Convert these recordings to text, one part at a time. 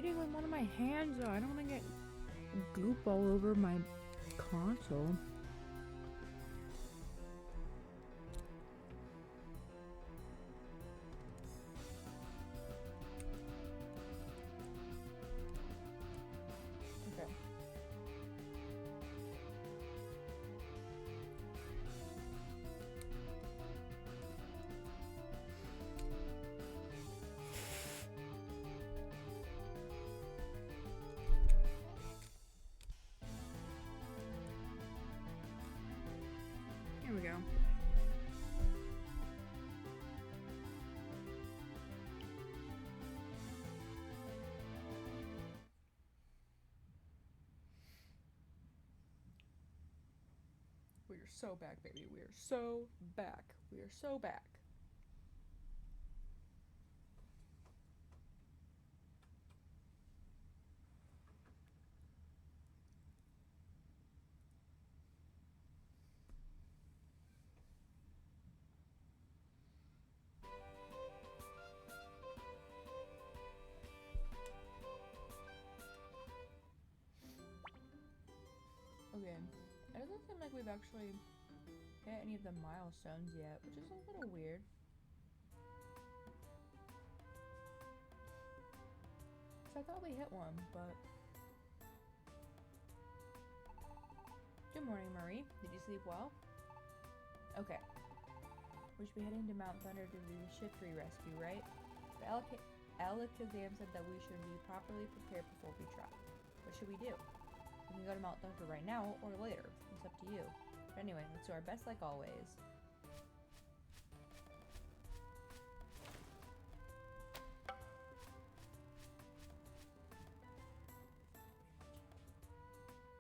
eating with one of my hands though. I don't want to get goop all over my console. Okay. Here we go. We are so back, baby. We are so back. We are so back. Okay. It doesn't seem like we've actually hit any of the milestones yet, which is a little weird. So I thought we hit one, but... Good morning, Marie. Did you sleep well? Okay. We should be heading to Mount Thunder to do the Shiftry rescue, right? But Alakazam said that we should be properly prepared before we try. What should we do? We can go to Mount Thunder right now or later. It's up to you. But anyway, let's do our best like always.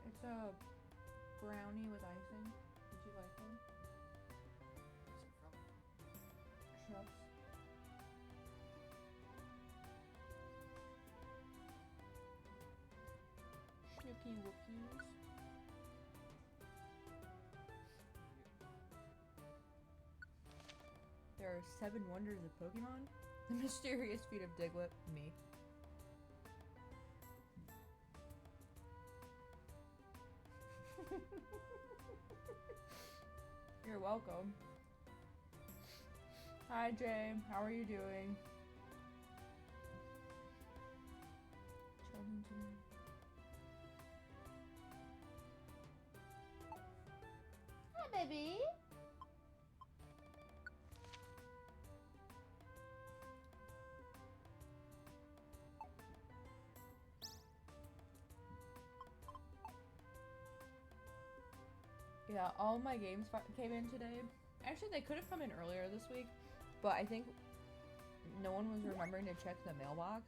It's a brownie with icing. Would you like one? Where's it from? Shrubs. Snooky Wookies. There are 7 wonders of Pokemon. The mysterious feat of Diglett. Me. You're welcome. Hi, Jay. How are you doing? Hi, baby. Yeah, all my games came in today. Actually, they could have come in earlier this week, but I think no one was remembering to check the mailbox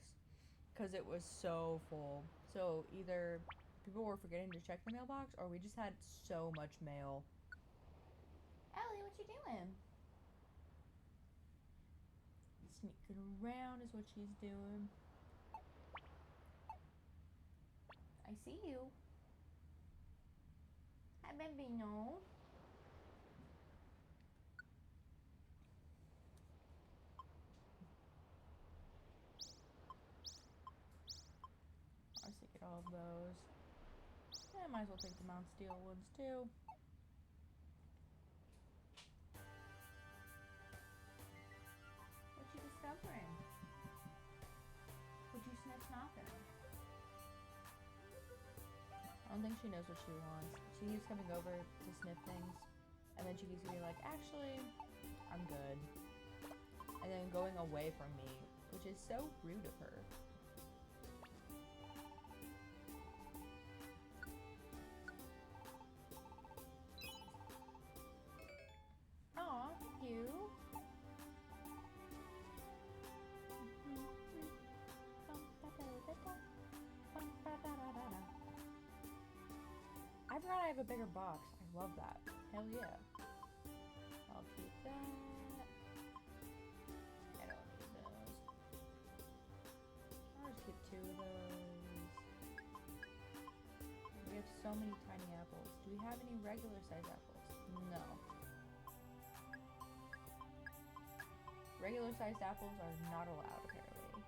because it was so full. So either people were forgetting to check the mailbox or we just had so much mail. Ellie, what you doing? Sneaking around is what she's doing. I see you. Hi, baby, no. I'll just get all of those. I might as well take the Mount Steel ones too. What you discovering? What you snoffing? I don't think she knows what she wants. She keeps coming over to sniff things, and then she keeps being like, actually, I'm good. And then going away from me, which is so rude of her. Aw, thank you. I forgot I have a bigger box. I love that. Hell yeah. I'll keep that. I don't need those. I'll just keep 2 of those. We have so many tiny apples. Do we have any regular size apples? No. Regular sized apples are not allowed, apparently.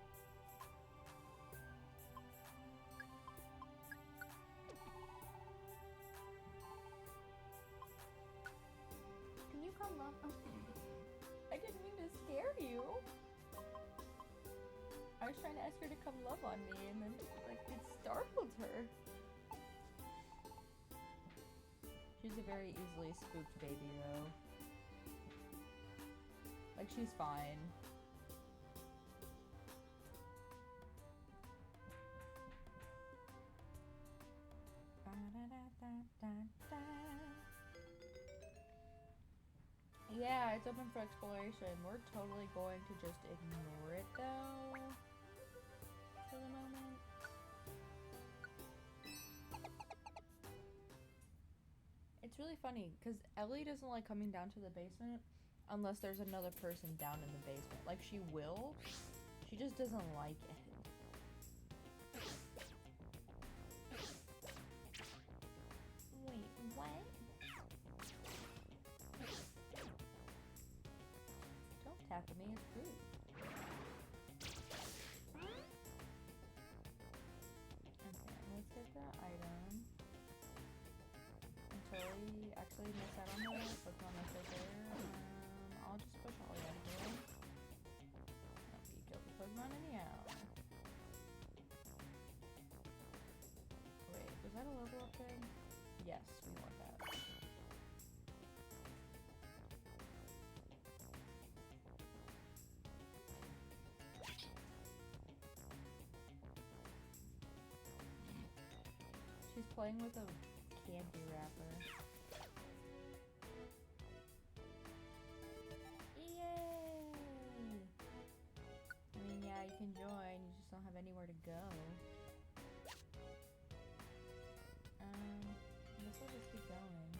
I was trying to ask her to come love on me, and then, like, it startled her. She's a very easily spooked baby, though. Like, she's fine. Yeah, it's open for exploration. We're totally going to just ignore it, though, for the moment. It's really funny, because Ellie doesn't like coming down to the basement unless there's another person down in the basement. Like, she will, she just doesn't like it. Wait, what? Don't tap at me, it's rude. Okay, let's get the item. Until we actually miss out on the Pokemon that's right there. I'll just push all out of here. Nope, you killed the Pokemon anyhow. Wait, was that a level up thing? Yes, we want that. She's playing with a candy wrapper. Yay! I mean, yeah, you can join, you just don't have anywhere to go. I guess I'll just keep going.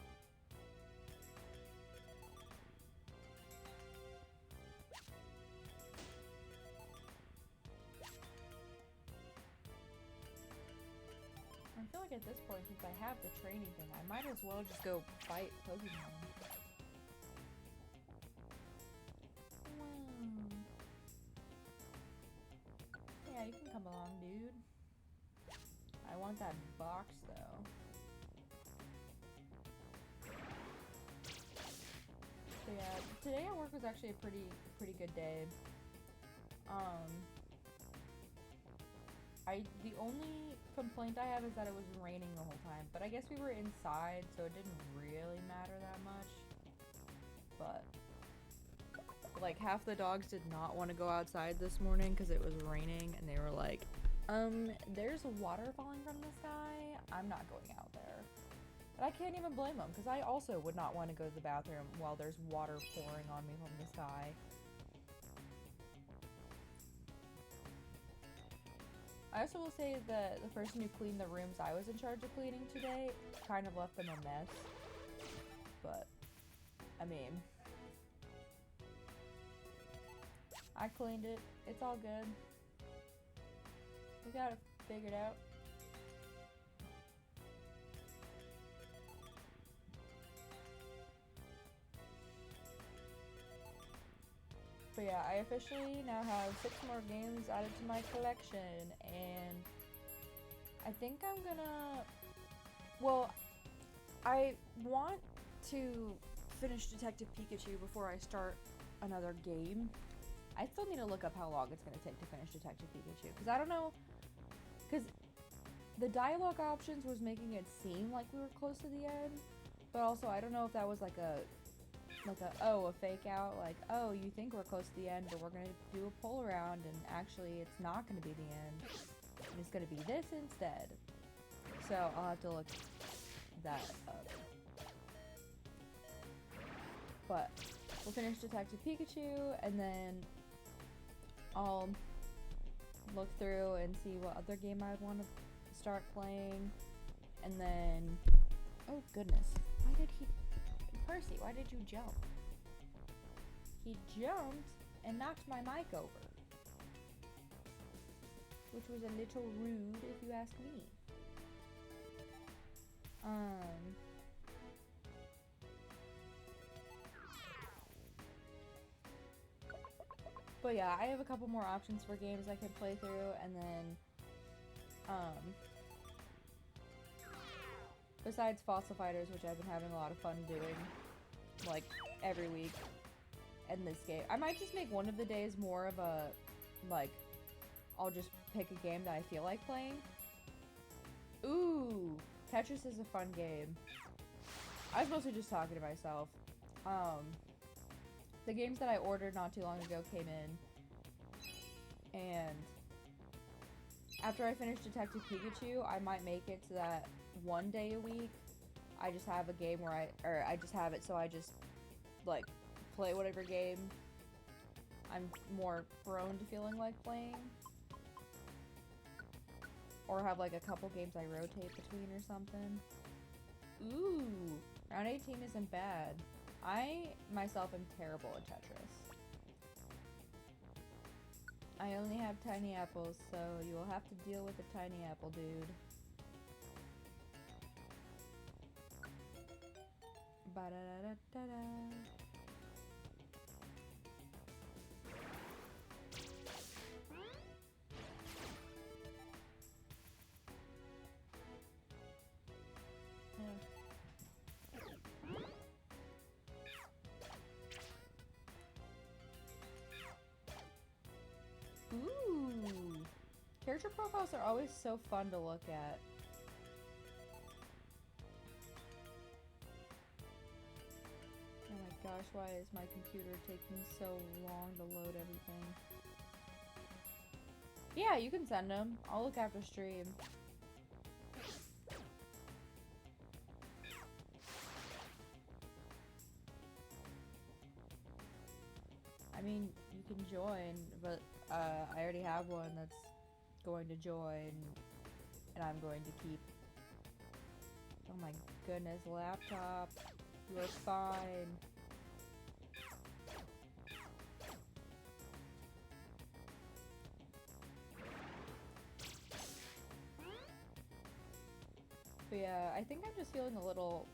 I feel like at this point, since I have the training thing, I might as well just go fight Pokemon. Yeah, you can come along, dude. I want that box, though. So yeah, today at work was actually a pretty good day. The only complaint I have is that it was raining the whole time, but I guess we were inside, so it didn't really matter that much. But like half the dogs did not want to go outside this morning because it was raining, and they were like, there's water falling from the sky. I'm not going out there. But I can't even blame them, because I also would not want to go to the bathroom while there's water pouring on me from the sky. I also will say that the person who cleaned the rooms I was in charge of cleaning today kind of left them a mess. But, I mean, I cleaned it. It's all good. We got it figured out. But yeah, I officially now have 6 more games added to my collection, and I think I'm gonna... Well, I want to finish Detective Pikachu before I start another game. I still need to look up how long it's gonna take to finish Detective Pikachu, because I don't know... Because the dialogue options was making it seem like we were close to the end, but also I don't know if that was like a fake out, like, oh, you think we're close to the end, but we're gonna do a pull around, and actually it's not gonna be the end, and it's gonna be this instead. So I'll have to look that up. But we'll finish Detective Pikachu, and then I'll look through and see what other game I want to start playing, and then, oh goodness, why did he... Percy, why did you jump? He jumped and knocked my mic over. Which was a little rude, if you ask me. But yeah, I have a couple more options for games I can play through, and then, besides Fossil Fighters, which I've been having a lot of fun doing, like, every week, and this game. I might just make one of the days more of a, like, I'll just pick a game that I feel like playing. Ooh, Tetris is a fun game. I was mostly just talking to myself. The games that I ordered not too long ago came in, and after I finish Detective Pikachu, I might make it so that one day a week I just have a game where I just have it so I just like play whatever game I'm more prone to feeling like playing, or have like a couple games I rotate between or something. Ooh, round 18 isn't bad. I myself am terrible at Tetris. I only have tiny apples, so you will have to deal with the tiny apple dude. Ba-da-da-da-da-da. Ooh! Character profiles are always so fun to look at. Oh my gosh, why is my computer taking so long to load everything? Yeah, you can send them. I'll look after stream. I mean, you can join, but I already have one that's going to join, and I'm going to keep. Oh my goodness, laptop, you're fine. But yeah, I think I'm just feeling a little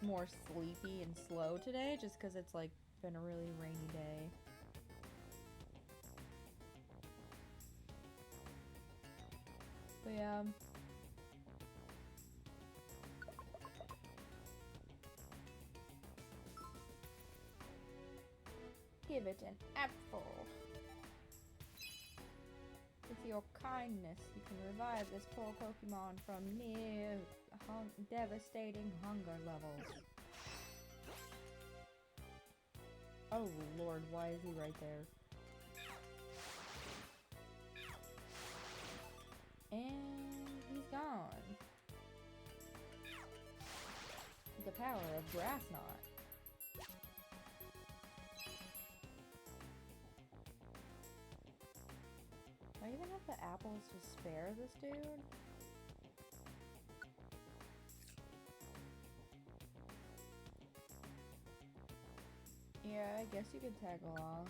more sleepy and slow today, just because it's like been a really rainy day. But yeah. Give it an apple. With your kindness, you can revive this poor Pokemon from near devastating hunger levels. Oh lord, why is he right there? And he's gone. The power of Grass Knot. Do I even have the apples to spare this dude? Yeah, I guess you could tag along.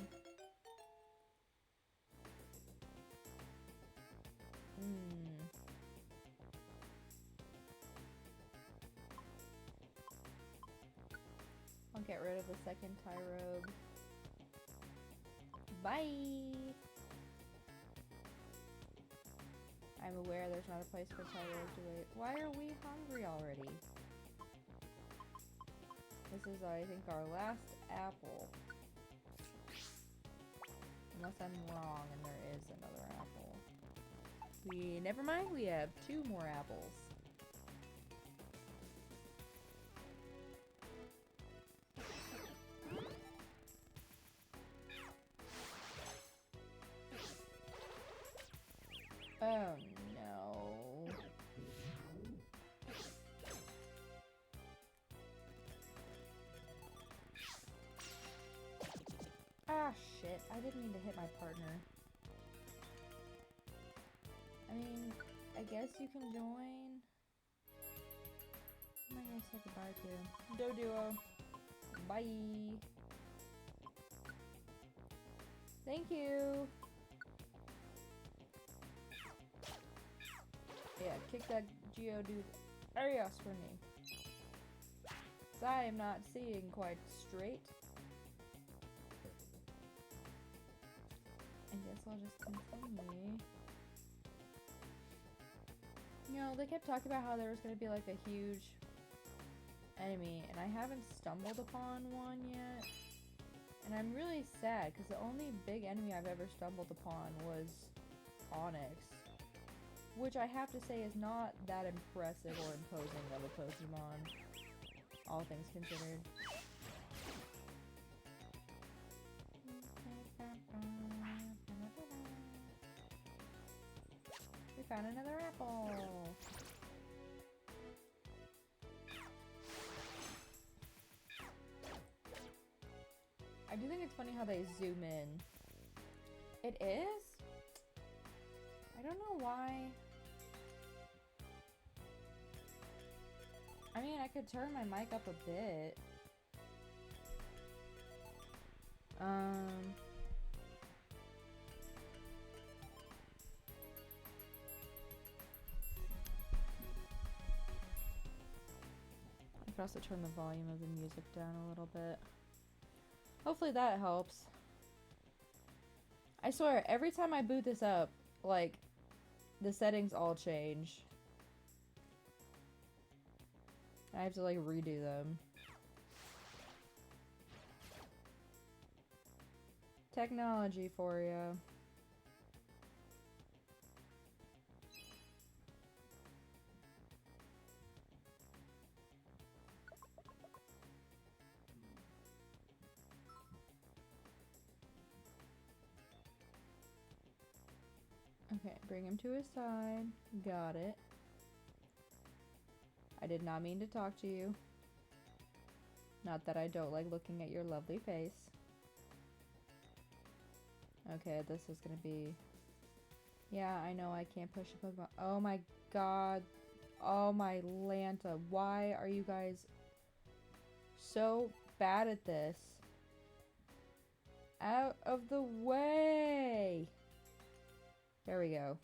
I'll get rid of the second Tyrogue. Bye! I'm aware there's not a place for Tyrogue to wait. Why are we hungry already? This is, I think, our last apple. Unless I'm wrong and there is another apple. Never mind, we have 2 more apples. Oh no. Ah shit, I didn't mean to hit my partner. I mean, I guess you can join. Who am I gonna say goodbye to? Doduo. Bye. Thank you. Yeah, kick that Geodude ass for me. 'Cause I am not seeing quite straight. I guess I'll just continue. You know, they kept talking about how there was going to be like a huge enemy, and I haven't stumbled upon one yet. And I'm really sad, because the only big enemy I've ever stumbled upon was Onyx, which I have to say is not that impressive or imposing of a Pokemon, all things considered. We found another apple! I do think it's funny how they zoom in. It is? I don't know why. I mean, I could turn my mic up a bit. I could also turn the volume of the music down a little bit. Hopefully that helps. I swear, every time I boot this up, like, the settings all change. I have to, like, redo them. Technology for you. Okay, bring him to his side. Got it. I did not mean to talk to you. Not that I don't like looking at your lovely face. Okay, this is gonna be... Yeah, I know I can't push a Pokemon. Oh my god. Oh my Lanta. Why are you guys so bad at this? Out of the way! There we go.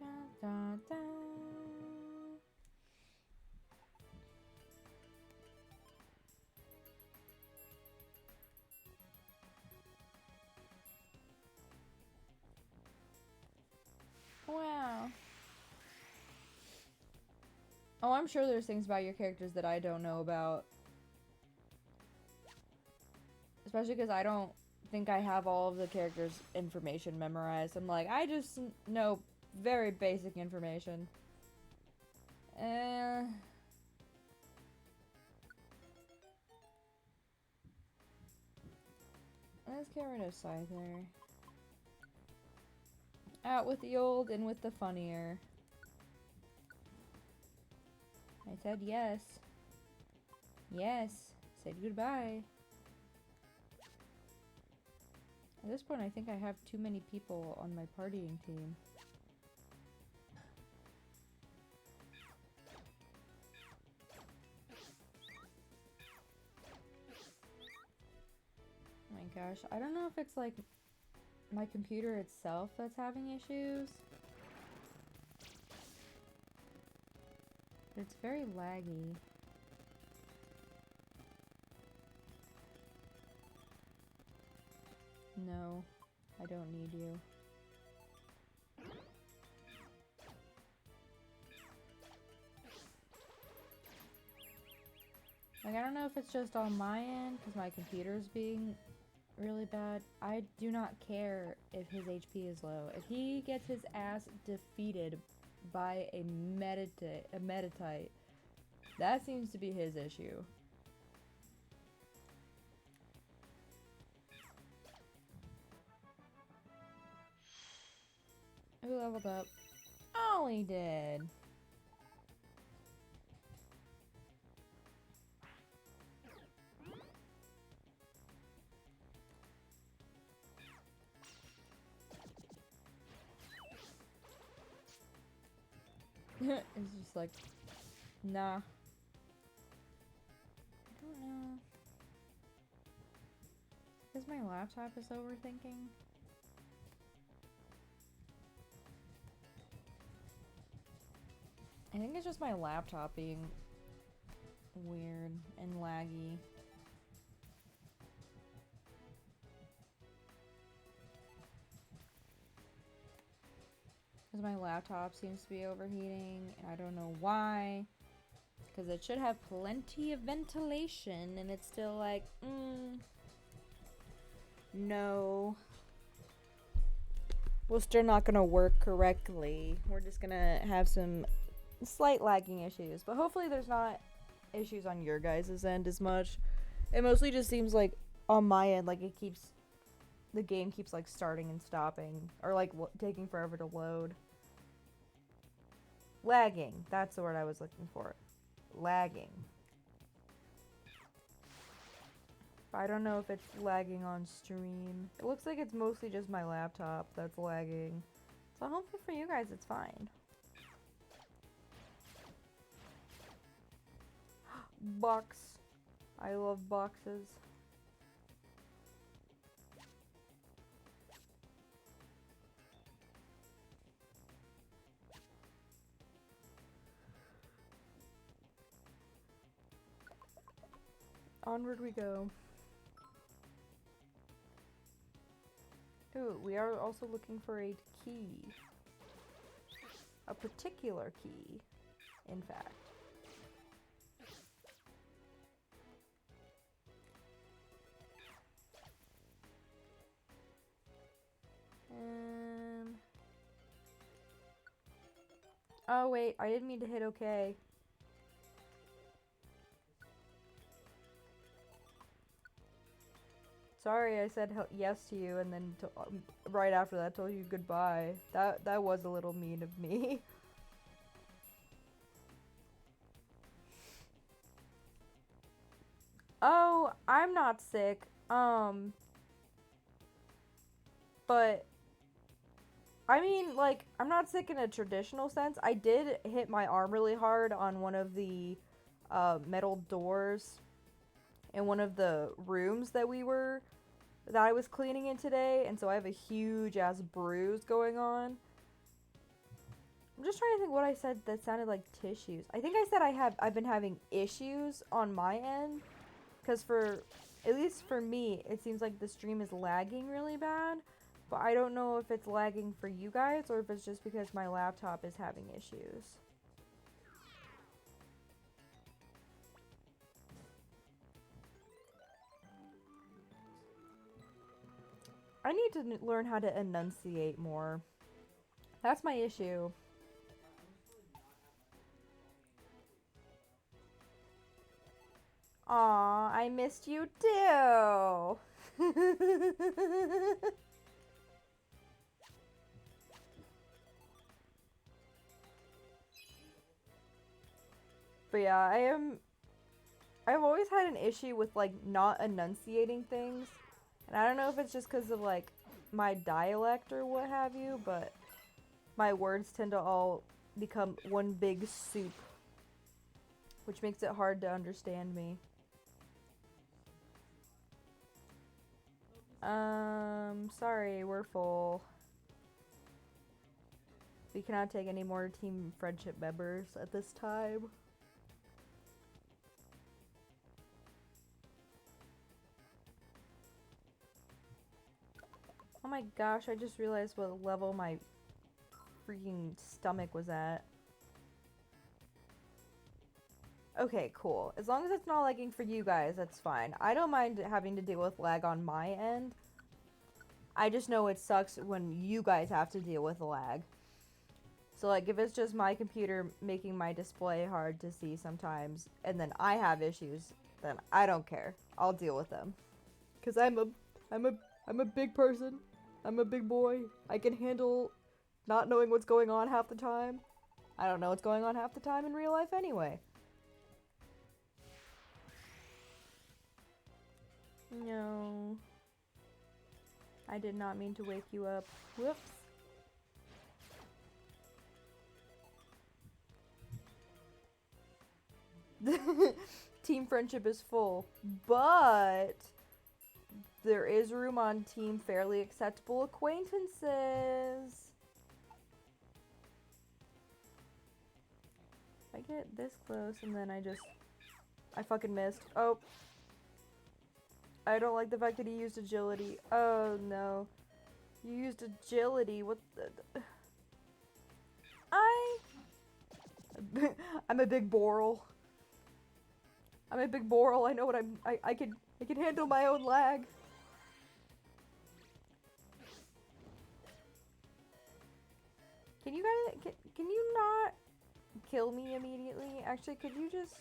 Da, da, da. Wow. Oh, I'm sure there's things about your characters that I don't know about. Especially because I don't think I have all of the characters' information memorized. I'm like, I just know very basic information. Let's get rid of Scyther. Out with the old and with the funnier. I said yes. Yes. Said goodbye. At this point, I think I have too many people on my partying team. Oh my gosh, I don't know if it's like my computer itself that's having issues. But it's very laggy. No, I don't need you. Like, I don't know if it's just on my end, because my computer's being really bad. I do not care if his HP is low. If he gets his ass defeated by a Meditite, that seems to be his issue. Who leveled up? Ollie did. It's just like, nah. I don't know. Because my laptop is overthinking. I think it's just my laptop being weird and laggy. Because my laptop seems to be overheating, and I don't know why. Because it should have plenty of ventilation, and it's still like, No. We're still not gonna work correctly. We're just gonna have some slight lagging issues. But hopefully there's not issues on your guys' end as much. It mostly just seems like on my end, like the game keeps like starting and stopping. Or like taking forever to load. Lagging. That's the word I was looking for. Lagging. I don't know if it's lagging on stream. It looks like it's mostly just my laptop that's lagging. So hopefully for you guys it's fine. Box. I love boxes. Onward we go. Ooh, we are also looking for a key. A particular key, in fact. Oh wait, I didn't mean to hit OK. Sorry, I said yes to you and then right after that told you goodbye. That was a little mean of me. Oh, I'm not sick. But I mean, like, I'm not sick in a traditional sense. I did hit my arm really hard on one of the metal doors in one of the rooms that I was cleaning in today, and so I have a huge ass bruise going on. I'm just trying to think what I said that sounded like tissues. I think I said I've been having issues on my end, because at least for me, it seems like the stream is lagging really bad, but I don't know if it's lagging for you guys or if it's just because my laptop is having issues. I need to learn how to enunciate more. That's my issue. Aw, I missed you too. But yeah, I've always had an issue with like not enunciating things. And I don't know if it's just because of like my dialect or what have you, but my words tend to all become one big soup, which makes it hard to understand me. Sorry, we're full. We cannot take any more team friendship members at this time. Oh my gosh, I just realized what level my freaking stomach was at. Okay, cool. As long as it's not lagging for you guys, that's fine. I don't mind having to deal with lag on my end. I just know it sucks when you guys have to deal with lag. So like if it's just my computer making my display hard to see sometimes and then I have issues, then I don't care. I'll deal with them. Cuz I'm a big person. I'm a big boy. I can handle not knowing what's going on half the time. I don't know what's going on half the time in real life anyway. No. I did not mean to wake you up. Whoops. Team friendship is full, but there is room on team fairly acceptable acquaintances. I get this close and then I fucking missed. Oh. I don't like the fact that he used agility. Oh no. You used agility. What the... I'm a big boral. I'm a big boral. I know what I can handle my own lag. Can you guys, can you not kill me immediately? Actually, could you just...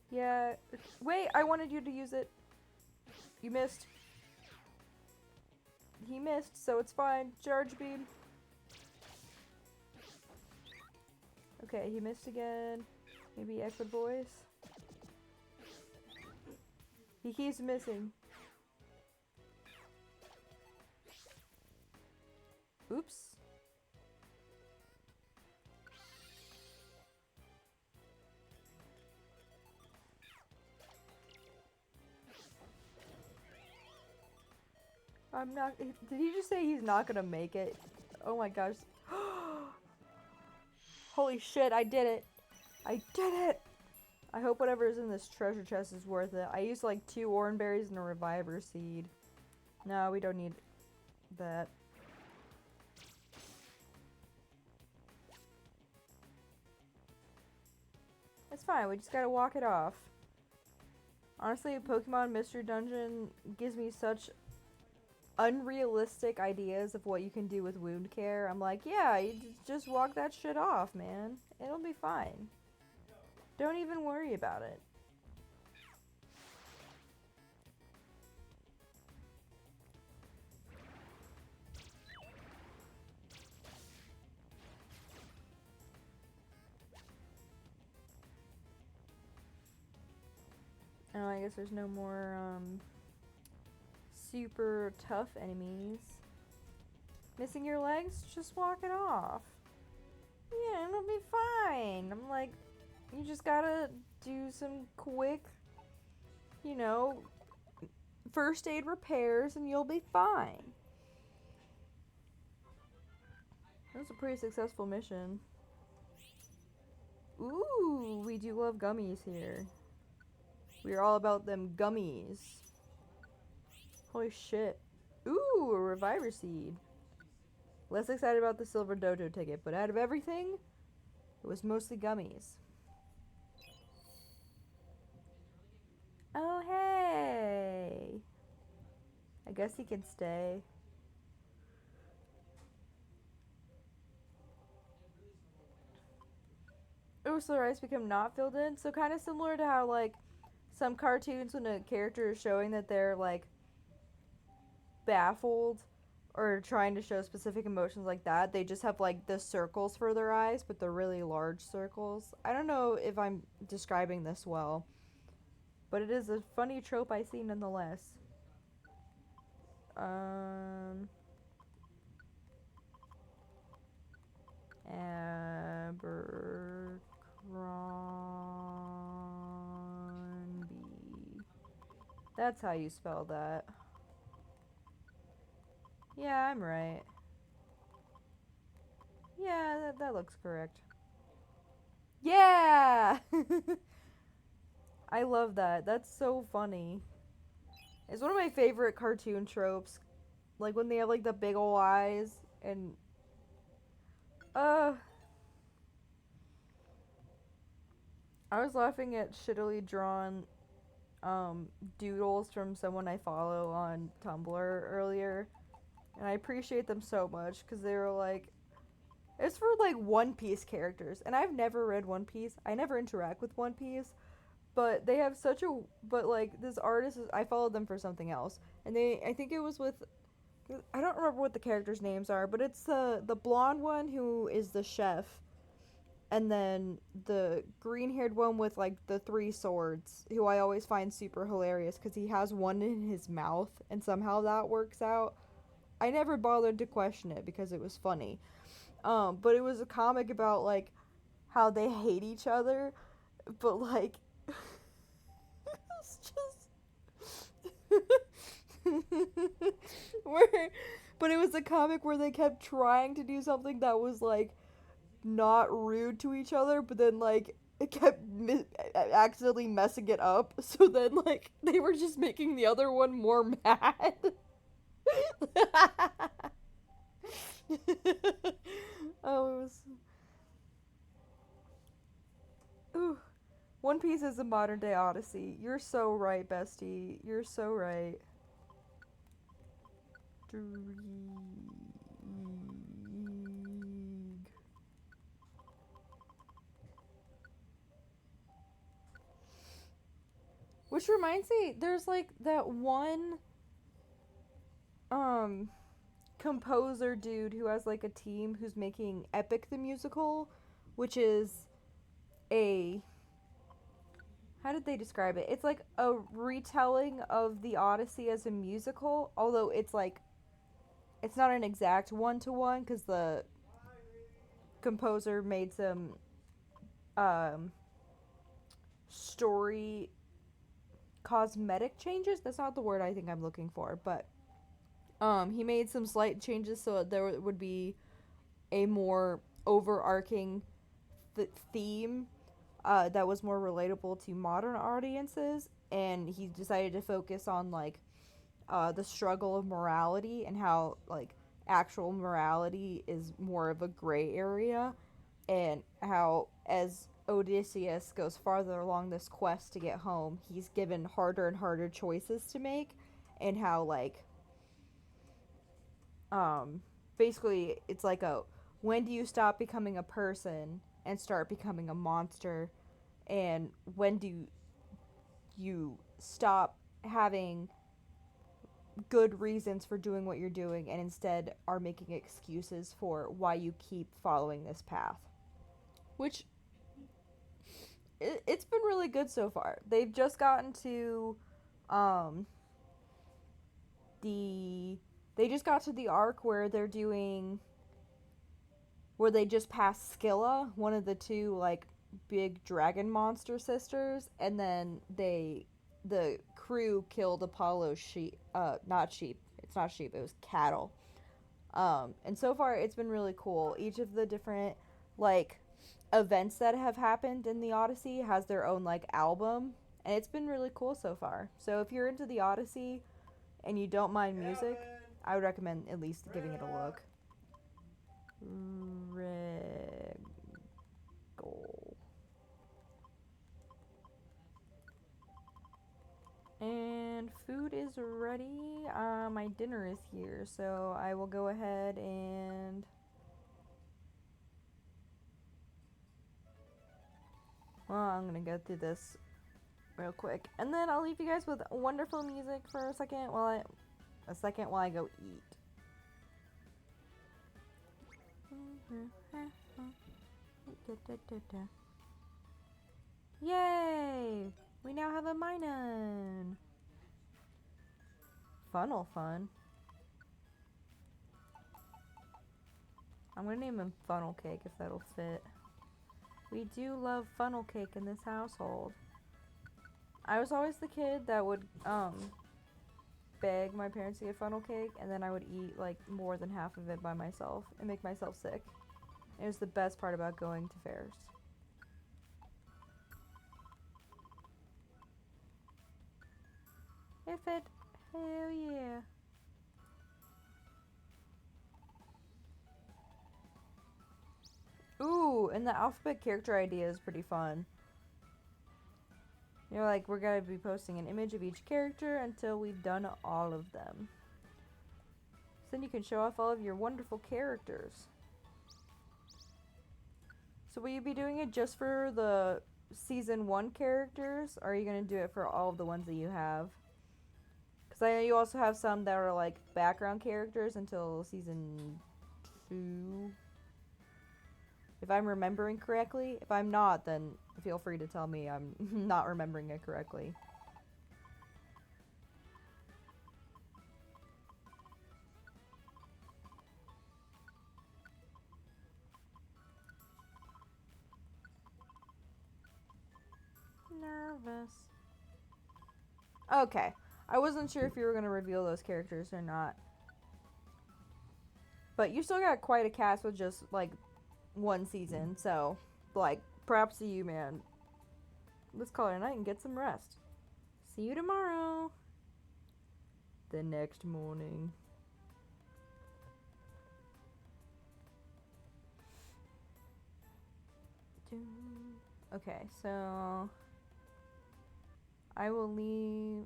Yeah. Wait, I wanted you to use it. You missed. He missed, so it's fine. Charge beam. Okay, he missed again. Maybe extra voice. He keeps missing. Oops. I'm not. Did he just say he's not gonna make it? Oh my gosh. Holy shit, I did it. I did it. I hope whatever is in this treasure chest is worth it. I used like 2 orange berries and a reviver seed. No, we don't need that. It's fine, we just gotta walk it off. Honestly, Pokemon Mystery Dungeon gives me such unrealistic ideas of what you can do with wound care. I'm like, yeah, you just walk that shit off, man. It'll be fine. Don't even worry about it. Oh, I guess there's no more, super tough enemies. Missing your legs? Just walk it off. Yeah, it'll be fine. I'm like, you just gotta do some quick, you know, first aid repairs and you'll be fine. That was a pretty successful mission. Ooh, we do love gummies here. We're all about them gummies. Holy shit. Ooh, a reviver seed. Less excited about the silver dojo ticket, but out of everything, it was mostly gummies. Oh, hey. I guess he can stay. Ooh, so the rice become not filled in. So kind of similar to how, like, some cartoons when a character is showing that they're, like, baffled or trying to show specific emotions like that, they just have, like, the circles for their eyes, but they're really large circles. I don't know if I'm describing this well, but it is a funny trope I see nonetheless. Abercrombie. That's how you spell that. Yeah, I'm right. Yeah, that looks correct. Yeah! I love that. That's so funny. It's one of my favorite cartoon tropes. Like when they have like the big ol' eyes and I was laughing at shittily drawn doodles from someone I follow on Tumblr earlier. And I appreciate them so much because they were like, it's for like One Piece characters. And I've never read One Piece. I never interact with One Piece. But they have such a, but like this artist, I followed them for something else. And I think it was with, I don't remember what the characters' names are, but it's the blonde one who is the chef. And then the green-haired one with like the 3 swords, who I always find super hilarious because he has one in his mouth and somehow that works out. I never bothered to question it because it was funny. But it was a comic about like how they hate each other, but like it's just but it was a comic where they kept trying to do something that was like not rude to each other, but then like it kept accidentally messing it up, so then like they were just making the other one more mad. Oh, it was. Ooh. One Piece is a modern day Odyssey. You're so right, bestie. You're so right. Which reminds me, there's like that one composer dude who has like a team who's making Epic the Musical, which is a, how did they describe it? It's like a retelling of the Odyssey as a musical, although it's like it's not an exact one-to-one because the composer made some story cosmetic changes. That's not the word I think I'm looking for, but he made some slight changes so there would be a more overarching theme that was more relatable to modern audiences, and he decided to focus on like the struggle of morality and how like actual morality is more of a gray area, and how as Odysseus goes farther along this quest to get home, he's given harder and harder choices to make, and how like basically it's like a, when do you stop becoming a person and start becoming a monster, and when do you stop having good reasons for doing what you're doing and instead are making excuses for why you keep following this path, which it's been really good so far. They've just gotten to um they just got to the arc where they're doing, where they just passed Scylla, one of the two like big dragon monster sisters, and then the crew killed Apollo's sheep, not sheep. It's not sheep, it was cattle. And so far it's been really cool. Each of the different like events that have happened in the Odyssey has their own like album, and it's been really cool so far. So if you're into the Odyssey and you don't mind music, I would recommend at least giving it a look. Regal. And food is ready. My dinner is here, so I will go ahead and I'm gonna go through this real quick, and then I'll leave you guys with wonderful music for a second while I go eat. Yay! We now have a Minun. Funnel fun. I'm gonna name him Funnel Cake if that'll fit. We do love funnel cake in this household. I was always the kid that would beg my parents to get funnel cake, and then I would eat like more than half of it by myself and make myself sick. It was the best part about going to fairs. If it, hell yeah. Ooh, and the alphabet character idea is pretty fun. You're like, we're gonna be posting an image of each character until we've done all of them. So then you can show off all of your wonderful characters. So will you be doing it just for the season 1 characters, or are you gonna do it for all of the ones that you have? Because I know you also have some that are like background characters until season 2. If I'm remembering correctly. If I'm not, then feel free to tell me I'm not remembering it correctly. Nervous. Okay. I wasn't sure if you were going to reveal those characters or not. But you still got quite a cast with just, like, one season. So, like, props to you, man. Let's call it a night and get some rest. See you tomorrow. The next morning. Okay, so I will leave.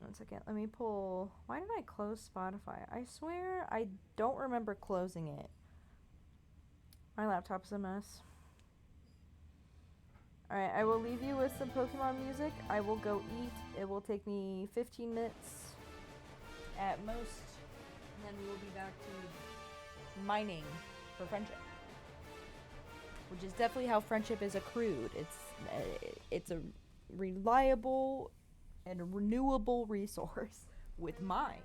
One second. Let me pull. Why did I close Spotify? I swear I don't remember closing it. My laptop's a mess. Alright, I will leave you with some Pokemon music. I will go eat. It will take me 15 minutes at most. And then we will be back to mining for friendship. Which is definitely how friendship is accrued. It's a reliable and a renewable resource with mines.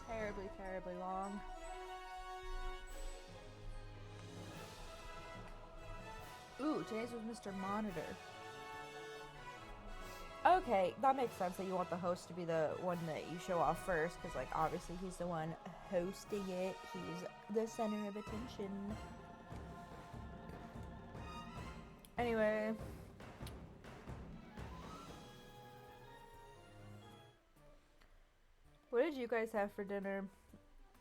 terribly, terribly long. Ooh, today's with Mr. Monitor. Okay, that makes sense that you want the host to be the one that you show off first, because, like, obviously he's the one hosting it. He's the center of attention. Anyway. What did you guys have for dinner?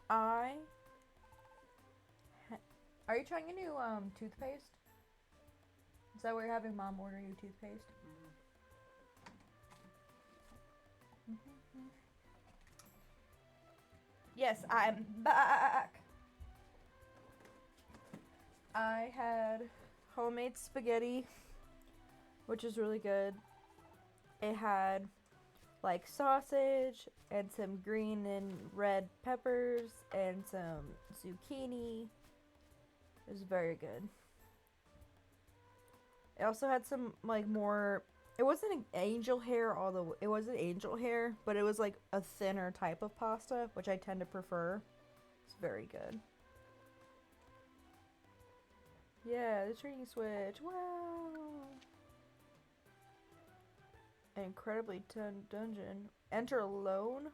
Are you trying a new, toothpaste? Is that where you're having Mom order you toothpaste? Yes, I'm back! I had homemade spaghetti, which is really good. It had, like, sausage and some green and red peppers and some zucchini. It was very good. It also had some, like, more... It wasn't an angel hair, although it wasn't angel hair, but it was, like, a thinner type of pasta, which I tend to prefer. It's very good. Yeah, the training switch. Wow! An incredibly dungeon. Enter alone?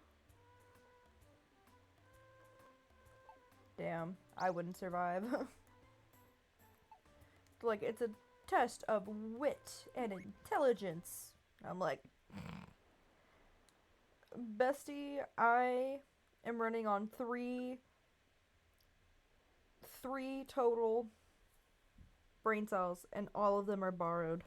Damn, I wouldn't survive. Like, it's a test of wit and intelligence. I'm like, bestie, I am running on three total brain cells, and all of them are borrowed.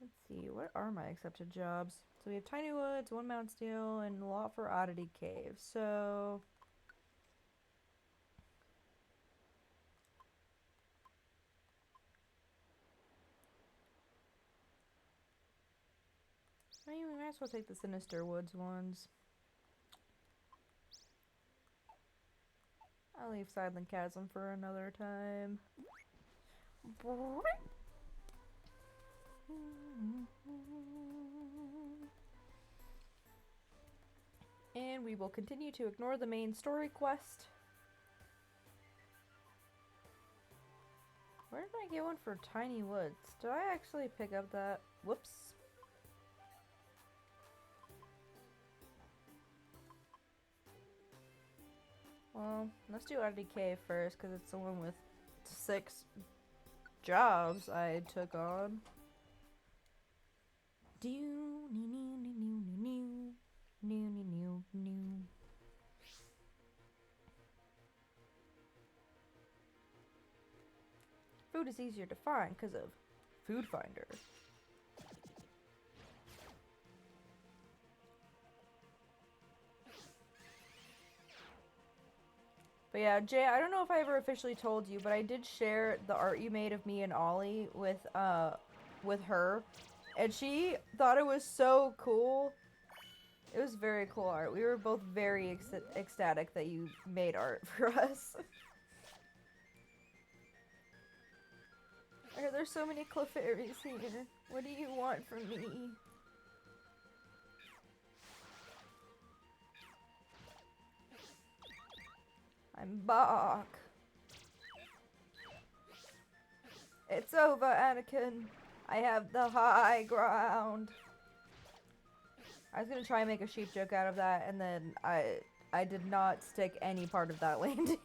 Let's see, what are my accepted jobs? So we have Tiny Woods, One Mountain Steel, and a lot for Oddity Cave. So I mean, we might as well take the Sinister Woods ones. I'll leave Silent Chasm for another time. And we will continue to ignore the main story quest. Where did I get one for Tiny Woods? Did I actually pick up that? Whoops. Well, let's do Oddity Cave first, because it's the one with 6 jobs I took on. Food is easier to find because of Food Finder. But yeah, Jay, I don't know if I ever officially told you, but I did share the art you made of me and Ollie with her. And she thought it was so cool. It was very cool art. We were both very ecstatic that you made art for us. There's so many Clefairies here. What do you want from me? I'm back. It's over, Anakin. I have the high ground. I was gonna try and make a sheep joke out of that, and then I did not stick any part of that landing.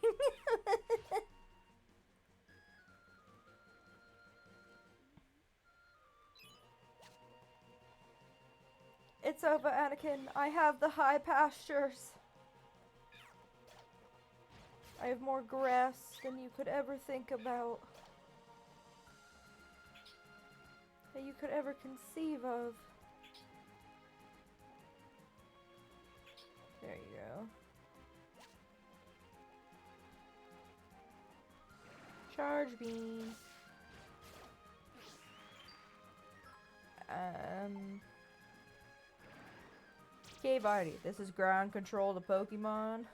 It's over, Anakin. I have the high pastures. I have more grass than you could ever think about. That you could ever conceive of. There you go. Charge beam. Cave Oddity. This is ground control to Pokemon.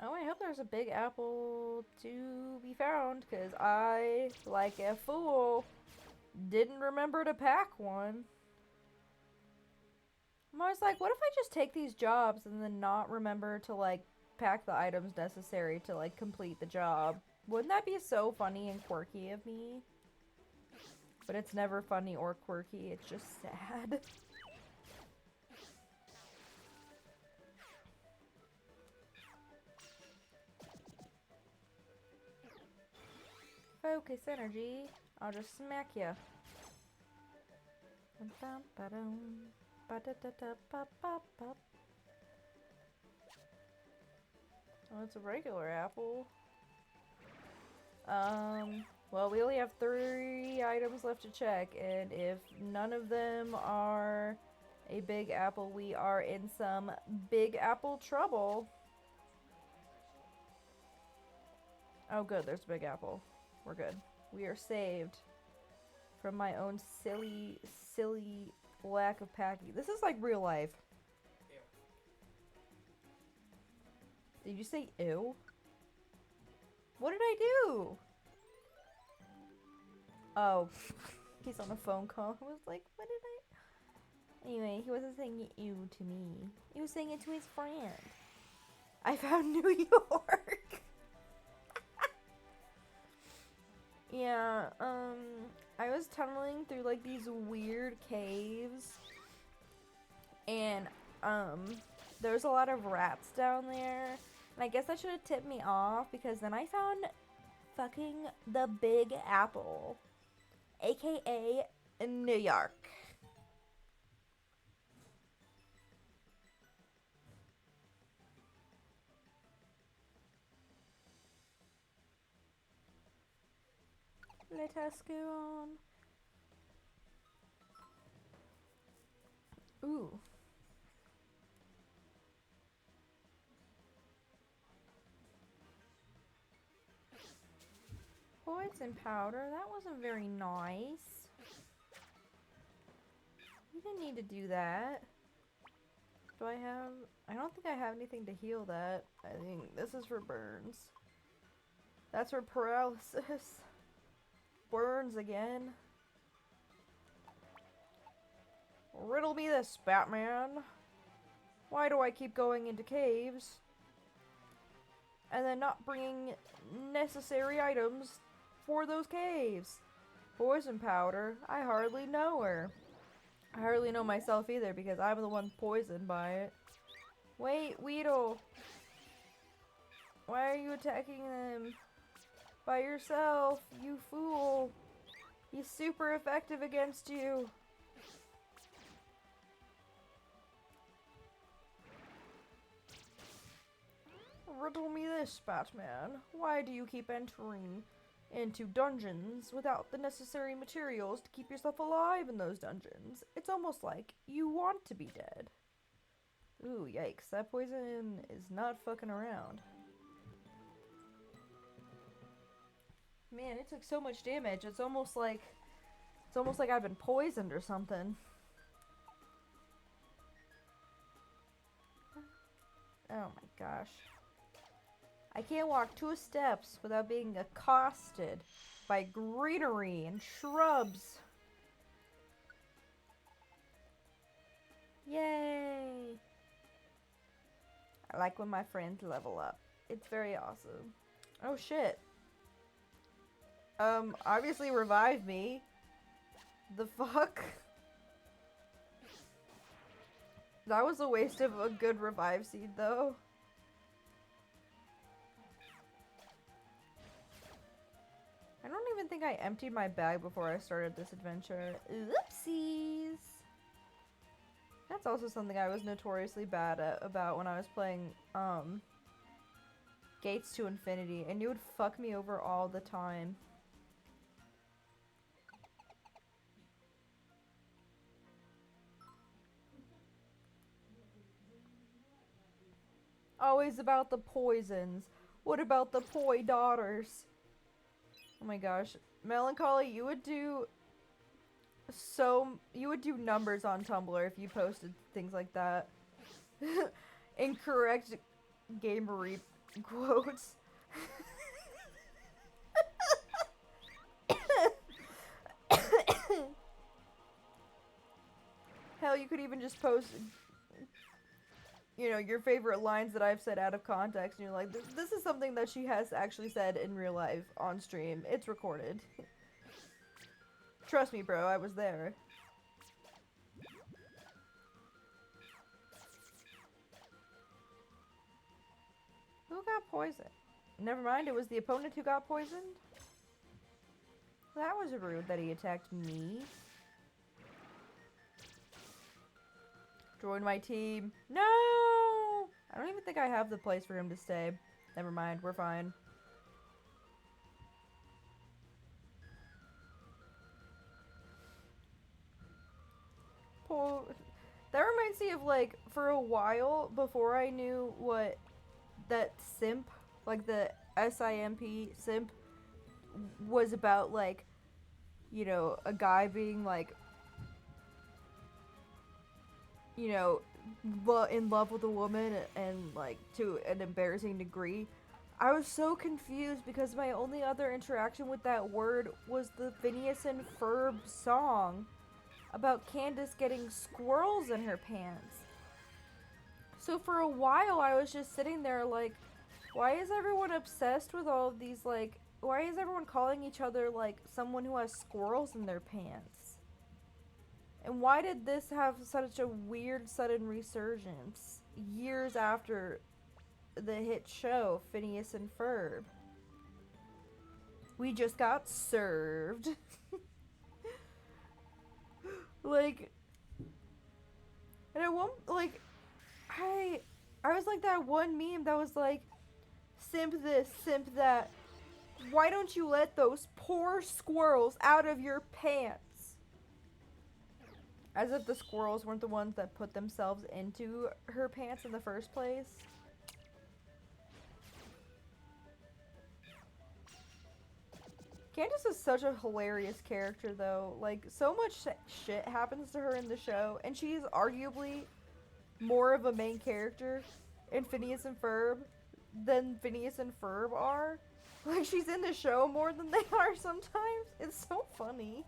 Oh, I hope there's a big apple to be found, because I, like a fool, didn't remember to pack one. I'm always like, what if I just take these jobs and then not remember to, like, pack the items necessary to, like, complete the job? Wouldn't that be so funny and quirky of me? But it's never funny or quirky, it's just sad. Focus energy. I'll just smack ya. Oh, it's a regular apple. Well, we only have 3 items left to check, and if none of them are a big apple, we are in some big apple trouble. Oh, good, there's a big apple. We're good. We are saved from my own silly lack of packing. This is like real life. Ew. Did you say ew? What did I do? Oh, he's on a phone call. I was like, what did I... Anyway, he wasn't saying ew to me. He was saying it to his friend. I found New York. Yeah, I was tunneling through, like, these weird caves, and, there's a lot of rats down there, and I guess that should have tipped me off, because then I found fucking the Big Apple, aka New York. Let us go on. Ooh. Poison powder, that wasn't very nice. You didn't need to do that. Do I have... I don't think I have anything to heal that. I think this is for burns. That's for paralysis. Burns again. Riddle me this, Batman. Why do I keep going into caves and then not bringing necessary items for those caves? Poison powder. I hardly know her. I hardly know myself either because I'm the one poisoned by it. Wait, Weedle. Why are you attacking them by yourself, you fool? He's super effective against you. Riddle me this, Batman. Why do you keep entering into dungeons without the necessary materials to keep yourself alive in those dungeons? It's almost like you want to be dead. Ooh, yikes. That poison is not fucking around. Man, it took so much damage. It's almost like I've been poisoned or something. Oh my gosh. I can't walk 2 steps without being accosted by greenery and shrubs. Yay! I like when my friends level up. It's very awesome. Oh shit. Obviously revive me. The fuck? That was a waste of a good revive seed though. I don't even think I emptied my bag before I started this adventure. Oopsies! That's also something I was notoriously bad at about when I was playing, Gates to Infinity, and you would fuck me over all the time. Always about the poisons. What about the poi daughters? Oh my gosh. Melancholy, you would do numbers on Tumblr if you posted things like that. Incorrect gamer quotes. Hell, you could even just post, you know, your favorite lines that I've said out of context, and you're like, this is something that she has actually said in real life on stream. It's recorded. Trust me, bro, I was there. Who got poisoned? Never mind, it was the opponent who got poisoned? That was rude that he attacked me. Join my team. No! I don't even think I have the place for him to stay. Never mind, we're fine. That reminds me of, like, for a while before I knew what that simp, like the S-I-M-P, simp, was about, like, you know, a guy being, like, you know, in love with a woman and, like, to an embarrassing degree. I was so confused because my only other interaction with that word was the Phineas and Ferb song about Candace getting squirrels in her pants. So for a while I was just sitting there like, why is everyone obsessed with all of these, like, why is everyone calling each other, like, someone who has squirrels in their pants? And why did this have such a weird sudden resurgence years after the hit show Phineas and Ferb? We just got served. Like, and it won't, like, I was like that one meme that was like, simp this, simp that. Why don't you let those poor squirrels out of your pants? As if the squirrels weren't the ones that put themselves into her pants in the first place. Candace is such a hilarious character, though. Like, so much shit happens to her in the show, and she's arguably more of a main character in Phineas and Ferb than Phineas and Ferb are. Like, she's in the show more than they are sometimes. It's so funny.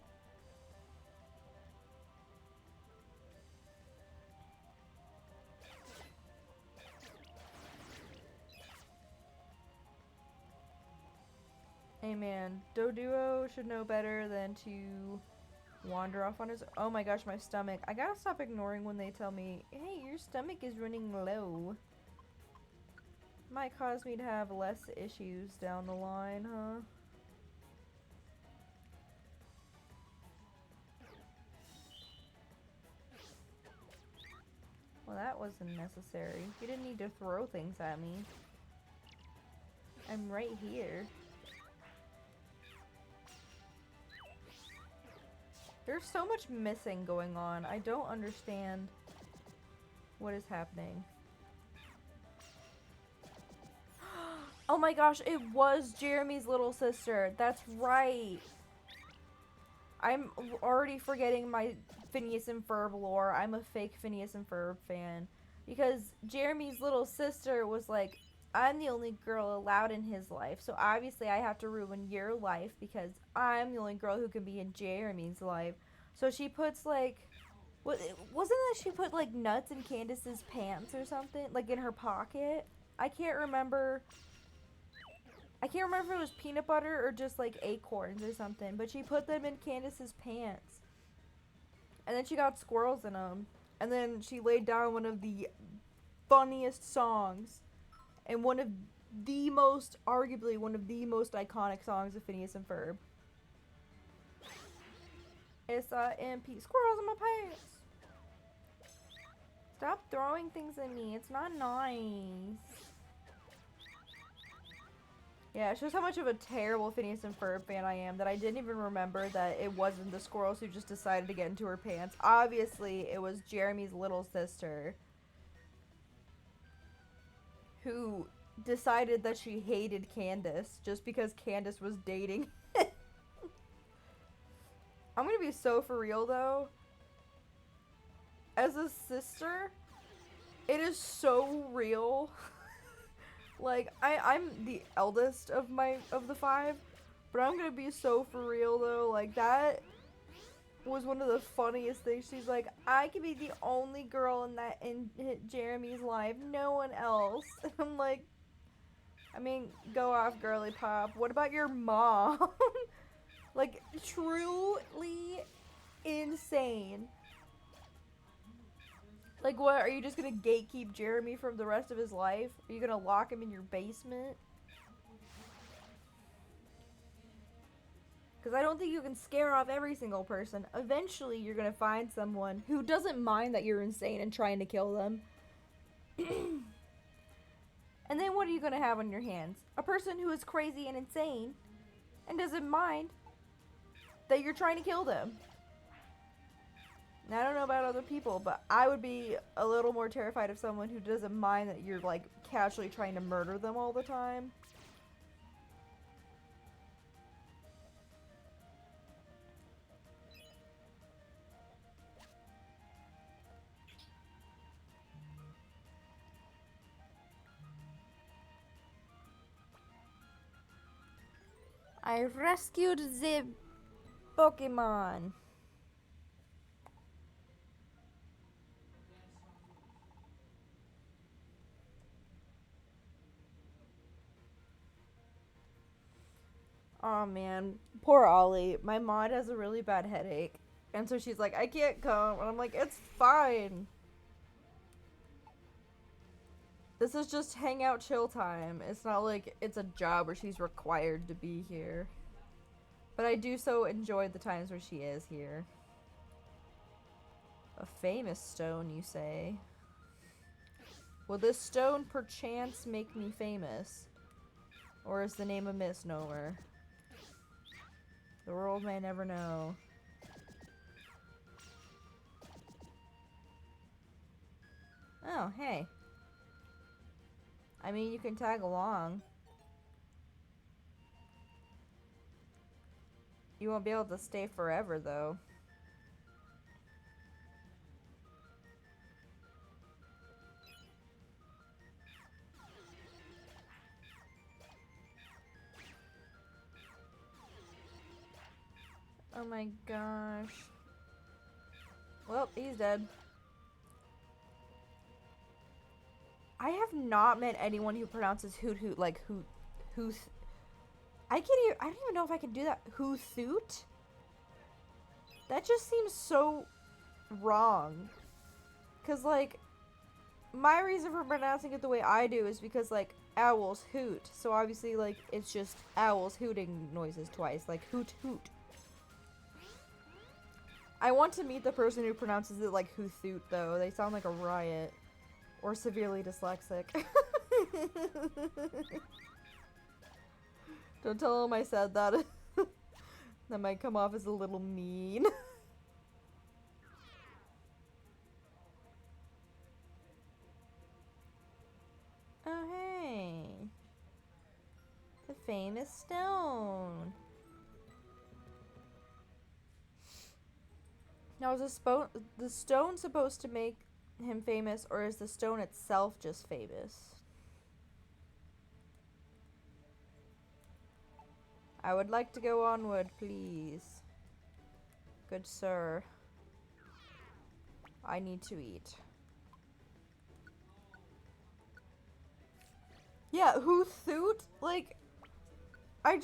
Hey man, Doduo should know better than to wander off on his... Oh my gosh, my stomach. I gotta stop ignoring when they tell me, hey, your stomach is running low. Might cause me to have less issues down the line, huh? Well, that wasn't necessary. You didn't need to throw things at me. I'm right here. There's so much missing going on. I don't understand what is happening. Oh my gosh, it was Jeremy's little sister. That's right. I'm already forgetting my Phineas and Ferb lore. I'm a fake Phineas and Ferb fan. Because Jeremy's little sister was like, I'm the only girl allowed in his life, so obviously I have to ruin your life because I'm the only girl who can be in Jeremy's life. So she puts, like, wasn't that she put, like, nuts in Candace's pants or something? Like, in her pocket? I can't remember if it was peanut butter or just, like, acorns or something, but she put them in Candace's pants. And then she got squirrels in them. And then she laid down one of the funniest songs. And arguably one of the most iconic songs of Phineas and Ferb. S-I-M-P. Squirrels in my pants. Stop throwing things at me. It's not nice. Yeah, it shows how much of a terrible Phineas and Ferb fan I am that I didn't even remember that it wasn't the squirrels who just decided to get into her pants. Obviously, it was Jeremy's little sister who decided that she hated Candace just because Candace was dating. I'm gonna be so for real though. As a sister, it is so real Like, I'm the eldest of the five, but I'm gonna be so for real though. Like, that was one of the funniest things. She's like, I could be the only girl in Jeremy's life, no one else. And I'm like, I mean, go off, girly pop. What about your mom? Like, truly insane. Like, what? Are you just gonna gatekeep Jeremy from the rest of his life? Are you gonna lock him in your basement? Because I don't think you can scare off every single person. Eventually, you're gonna find someone who doesn't mind that you're insane and trying to kill them. And then what are you gonna have on your hands? A person who is crazy and insane and doesn't mind that you're trying to kill them. Now, I don't know about other people, but I would be a little more terrified of someone who doesn't mind that you're, like, casually trying to murder them all the time. I rescued the Pokemon. Oh man, poor Ollie. My mom has a really bad headache, and so she's like, I can't come, and I'm like, it's fine. This is just hangout chill time. It's not like it's a job where she's required to be here. But I do so enjoy the times where she is here. A famous stone, you say? Will this stone perchance make me famous? Or is the name a misnomer? The world may never know. Oh, hey. I mean, you can tag along. You won't be able to stay forever, though. Oh my gosh. Well, he's dead. I have not met anyone who pronounces hoot hoot like hoot. I don't even know if I can do that. Hoothoot? That just seems so wrong. Cause like, my reason for pronouncing it the way I do is because like owls hoot. So obviously like it's just owls hooting noises twice. Like hoot hoot. I want to meet the person who pronounces it like hoothoot though. They sound like a riot. Or severely dyslexic. Don't tell him I said that. That might come off as a little mean. Oh, hey. The famous stone. Now, is the stone supposed to make him famous, or is the stone itself just famous? I would like to go onward, please. Good sir. I need to eat. Yeah, hoothoot? Like, I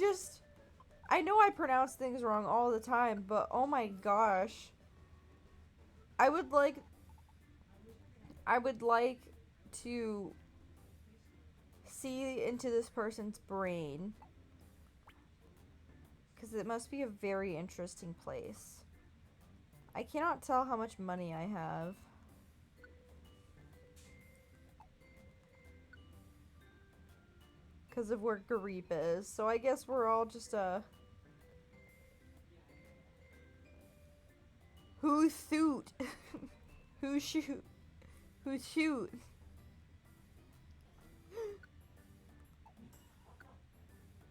know I pronounce things wrong all the time, but oh my gosh. I would like to see into this person's brain. Because it must be a very interesting place. I cannot tell how much money I have. Because of where Garip is. So I guess we're all just who shoot? Who shoot? Who shoot?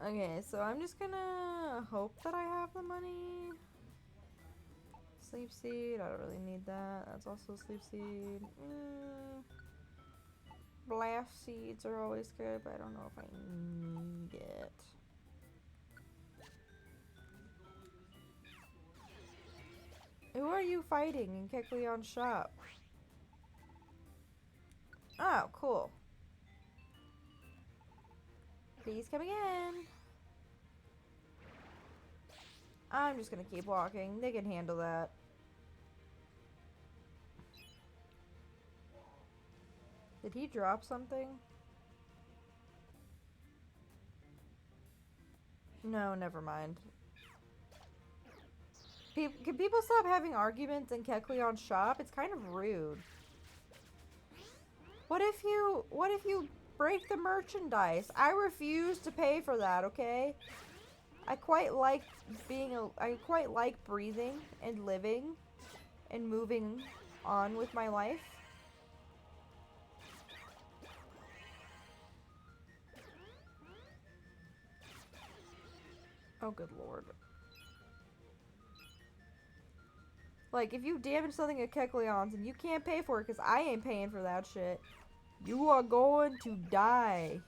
Okay, so I'm just gonna hope that I have the money. Sleep seed, I don't really need that. That's also sleep seed. Blah glass seeds are always good, but I don't know if I need it. Who are you fighting in Kecleon's shop? Oh, cool. Please come again. I'm just gonna keep walking. They can handle that. Did he drop something? No, never mind. Can people stop having arguments in Kecleon's shop? It's kind of rude. What if you break the merchandise? I refuse to pay for that, okay? I quite like breathing and living and moving on with my life. Oh, good lord. Like, if you damage something at Kecleon's and you can't pay for it because I ain't paying for that shit, you are going to die.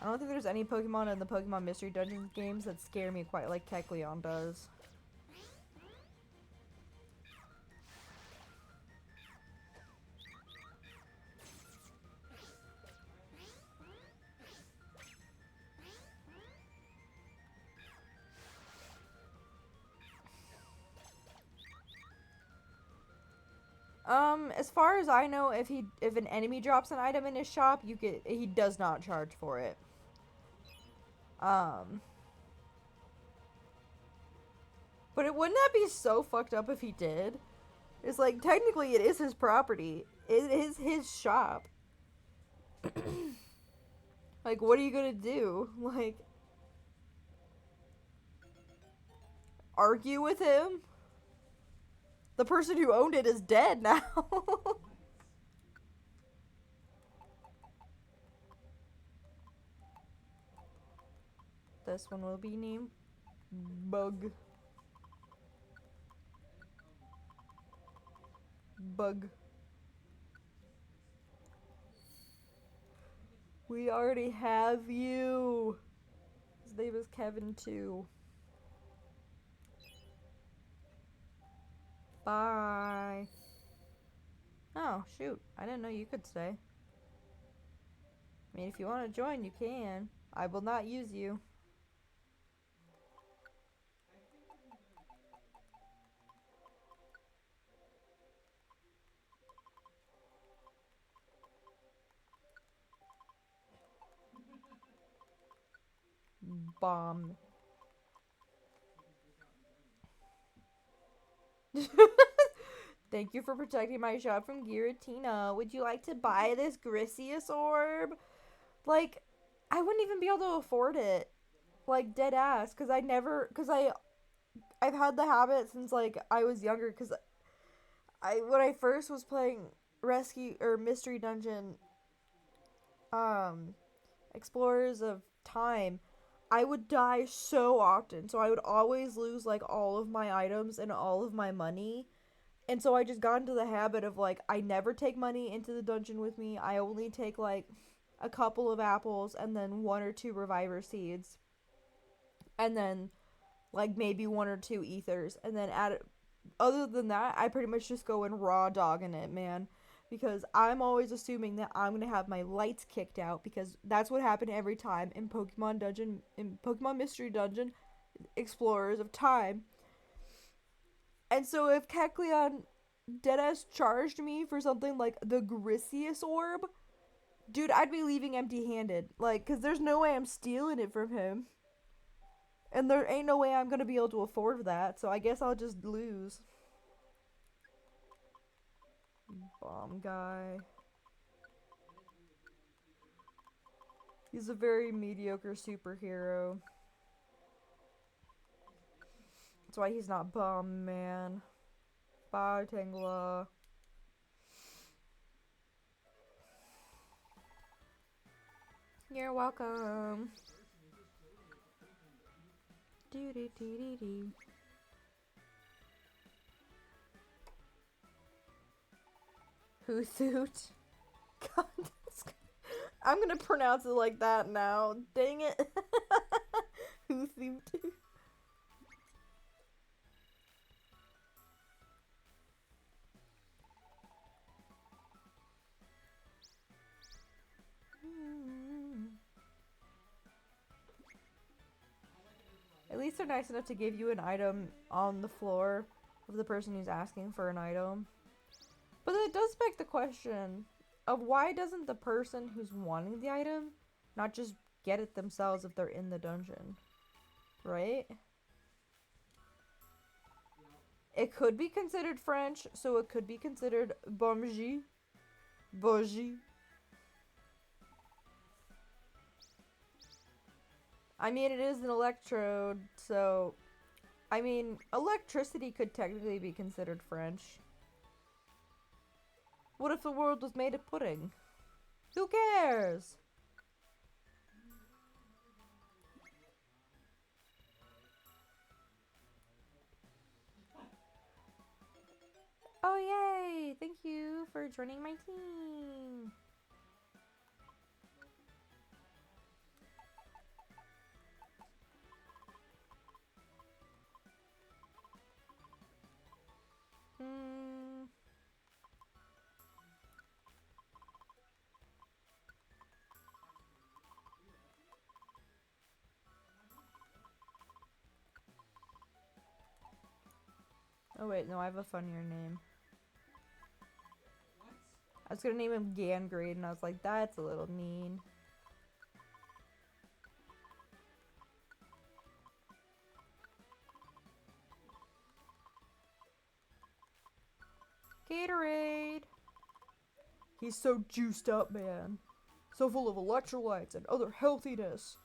I don't think there's any Pokemon in the Pokemon Mystery Dungeons games that scare me quite like Kecleon does. As far as I know, if an enemy drops an item in his shop, he does not charge for it. But wouldn't that be so fucked up if he did? It's like, technically it is his property. It is his shop. Like, what are you gonna do? Like, argue with him? The person who owned it is dead now. This one will be named Bug. Bug. We already have you. His name is Kevin too. Bye. Oh, shoot. I didn't know you could stay. I mean, if you want to join, you can. I will not use you. Bomb. Thank you for protecting my shop from Giratina. Would you like to buy this Grisius orb? Like, I wouldn't even be able to afford it. Like, dead ass. Because I've had the habit since, like, I was younger. Because when I first was playing Rescue, or Mystery Dungeon, Explorers of Time, I would die so often. So I would always lose, like, all of my items and all of my money. And so I just got into the habit of, like, I never take money into the dungeon with me. I only take, like, a couple of apples and then 1 or 2 reviver seeds. And then, like, maybe 1 or 2 ethers. And then other than that, I pretty much just go in raw dogging it, man. Because I'm always assuming that I'm going to have my lights kicked out. Because that's what happened every time in Pokemon Mystery Dungeon, Explorers of Time. And so if Kecleon deadass charged me for something like the Grisius orb, dude, I'd be leaving empty-handed. Like, because there's no way I'm stealing it from him. And there ain't no way I'm going to be able to afford that, so I guess I'll just lose. Bomb guy. He's a very mediocre superhero. That's why he's not Bomb Man. Bye, Tangela. You're welcome. Do do do do do. Hoothoot. God, I'm gonna pronounce it like that now. Dang it. Hoothoot. At least they're nice enough to give you an item on the floor of the person who's asking for an item. But that does beg the question of why doesn't the person who's wanting the item not just get it themselves if they're in the dungeon? Right? It could be considered French, so it could be considered bougie. Bougie. I mean, it is an electrode, so... I mean, electricity could technically be considered French. What if the world was made of pudding? Who cares? Oh, yay! Thank you for joining my team. Oh wait, no, I have a funnier name. I was gonna name him Gangrene, and I was like, that's a little mean. Gatorade! He's so juiced up, man. So full of electrolytes and other healthiness.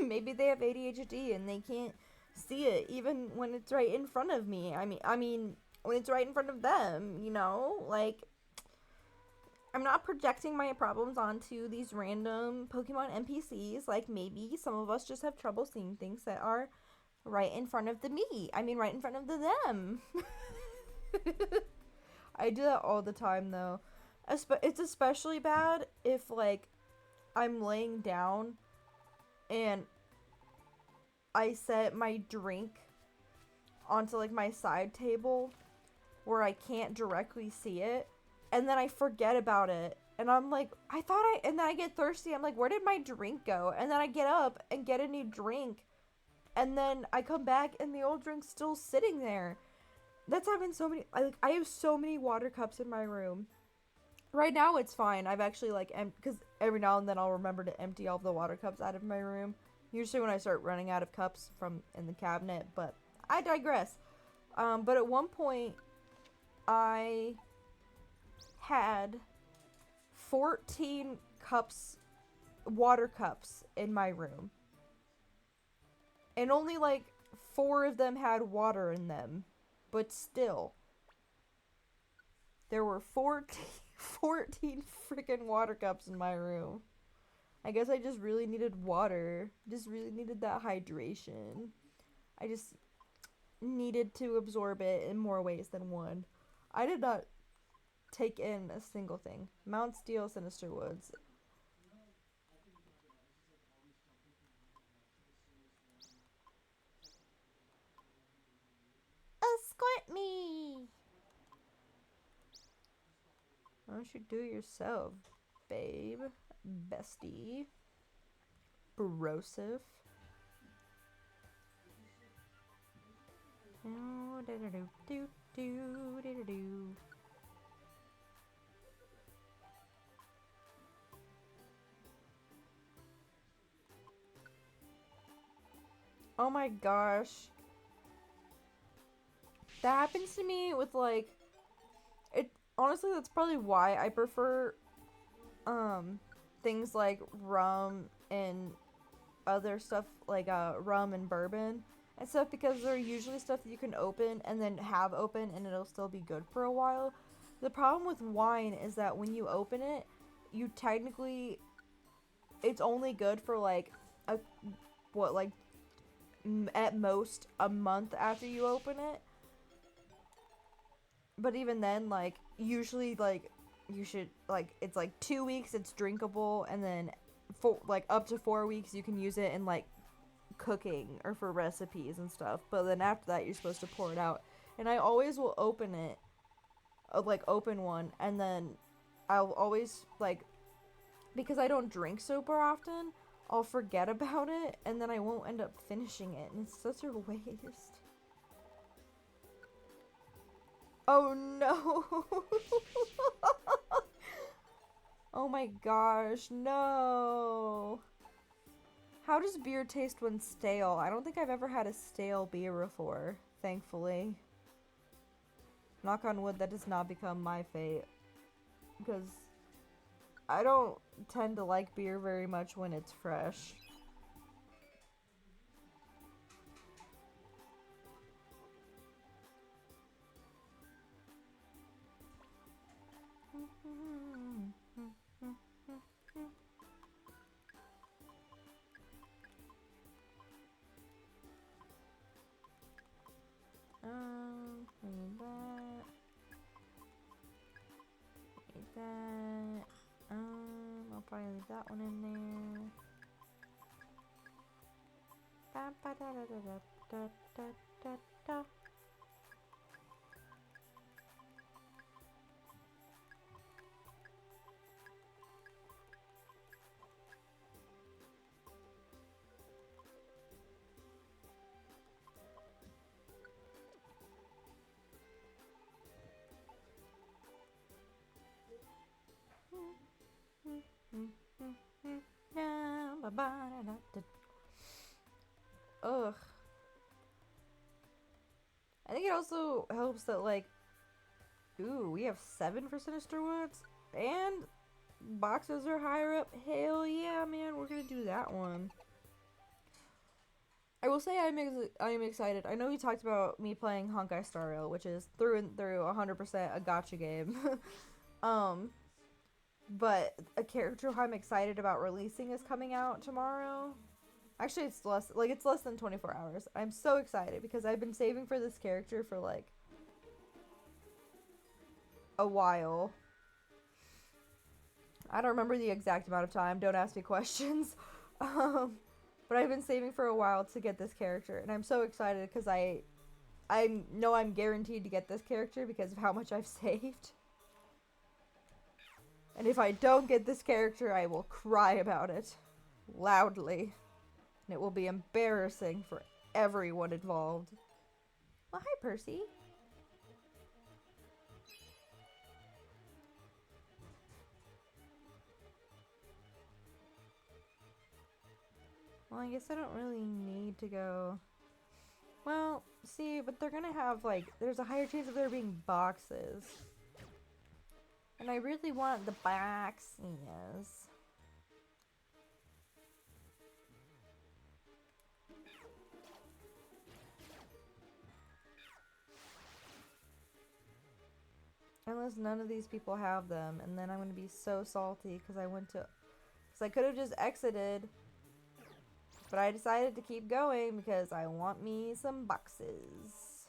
Maybe they have ADHD and they can't see it even when it's right in front of me. I mean, when it's right in front of them, you know? Like, I'm not projecting my problems onto these random Pokemon NPCs. Like, maybe some of us just have trouble seeing things that are right in front of the me. I mean, right in front of the them. I do that all the time, though. It's especially bad if, like, I'm laying down and I set my drink onto, like, my side table where I can't directly see it, and then I forget about it, and I'm like, and then I get thirsty, I'm like, where did my drink go? And then I get up and get a new drink, and then I come back and the old drink's still sitting there. That's happened so many, I have so many water cups in my room. Right now it's fine. I've actually, like, because every now and then I'll remember to empty all the water cups out of my room. Usually when I start running out of cups from in the cabinet, but I digress. But at one point, I had 14 cups, water cups in my room. And only, like, 4 of them had water in them. But still, there were 14 freaking water cups in my room. I guess I just really needed water. Just really needed that hydration. I just needed to absorb it in more ways than one. I did not take in a single thing. Mount Steel, Sinister Woods. Escort me! Why don't you do it yourself, babe? Bestie. Brosif. Oh my gosh. That happens to me with, like, it honestly, that's probably why I prefer things like rum and other stuff like rum and bourbon and stuff, because they're usually stuff that you can open and then have open and it'll still be good for a while. The problem with wine is that when you open it, you technically, it's only good for like at most a month after you open it. but even then, like, usually, like, you should, like, it's like 2 weeks it's drinkable, and then like up to 4 weeks you can use it in like cooking or for recipes and stuff. But then after that you're supposed to pour it out. And I always will open it, like open one, and then I'll always, like, because I don't drink super often, I'll forget about it, and then I won't end up finishing it, and it's such a waste. Oh no! Oh my gosh, no! How does beer taste when stale? I don't think I've ever had a stale beer before, thankfully. Knock on wood, that does not become my fate. Because I don't tend to like beer very much when it's fresh. Need that. Need that. I'll probably leave that one in there. Ba ba da da da da da da da. Ugh. I think it also helps that, like, ooh, we have 7 for Sinister Woods, and boxes are higher up. Hell yeah, man, we're gonna do that one. I will say I'm excited. I know we talked about me playing Honkai Star Rail, which is through and through 100% a gacha game. But a character I'm excited about releasing is coming out tomorrow. Actually, it's less than 24 hours. I'm so excited because I've been saving for this character for like a while. I don't remember the exact amount of time. Don't ask me questions. But I've been saving for a while to get this character, and I'm so excited because I know I'm guaranteed to get this character because of how much I've saved. And if I don't get this character, I will cry about it loudly. And it will be embarrassing for everyone involved. Well, hi, Percy. Well, I guess I don't really need to go. Well, see, but they're gonna have, like, there's a higher chance of there being boxes. And I really want the boxes. Unless none of these people have them, and then I'm gonna be so salty because I could have just exited, but I decided to keep going because I want me some boxes.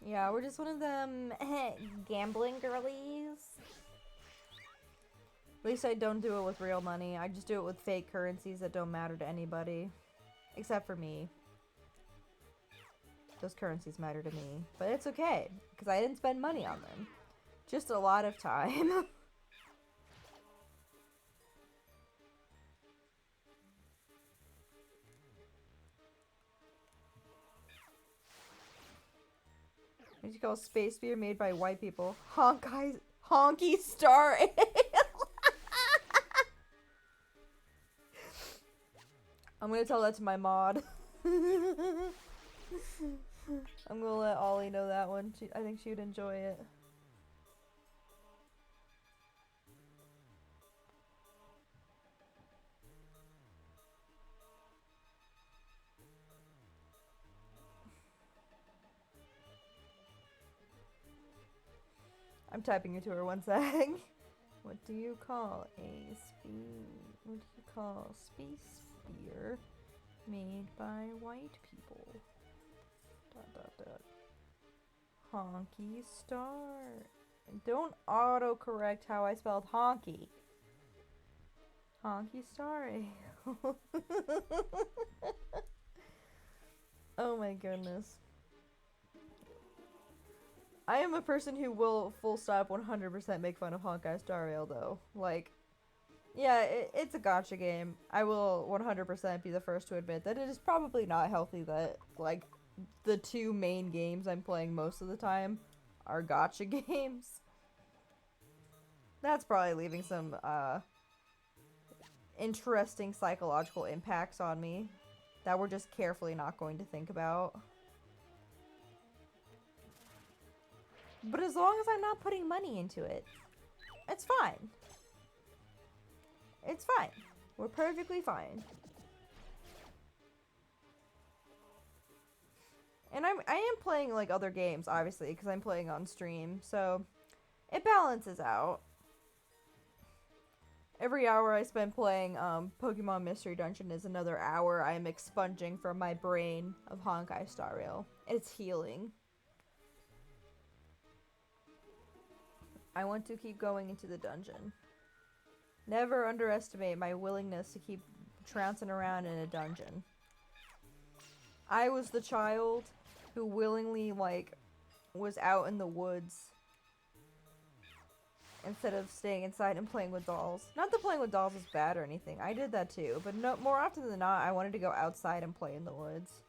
Yeah, we're just one of them gambling girlies. At least I don't do it with real money. I just do it with fake currencies that don't matter to anybody. Except for me. Those currencies matter to me. But it's okay, because I didn't spend money on them. Just a lot of time. What you call space beer made by white people? Honky Star Ale. I'm gonna tell that to my mod. I'm gonna let Ollie know that one. I think she would enjoy it. I'm typing it to her one sec. What do you call space beer made by white people? Dot, dot, dot. Honky star. Don't autocorrect how I spelled honky. Honky star. Oh my goodness. I am a person who will full stop 100% make fun of Honkai Star Rail though. Like, yeah, it's a gacha game. I will 100% be the first to admit that it is probably not healthy that, like, the two main games I'm playing most of the time are gacha games. That's probably leaving some, interesting psychological impacts on me that we're just carefully not going to think about. But as long as I'm not putting money into it, it's fine. It's fine. We're perfectly fine. And I am playing, like, other games, obviously, because I'm playing on stream, so it balances out. Every hour I spend playing Pokemon Mystery Dungeon is another hour I am expunging from my brain of Honkai Star Rail. It's healing. I want to keep going into the dungeon. Never underestimate my willingness to keep trouncing around in a dungeon. I was the child who willingly, like, was out in the woods instead of staying inside and playing with dolls. Not that playing with dolls is bad or anything. I did that too, but no, more often than not, I wanted to go outside and play in the woods.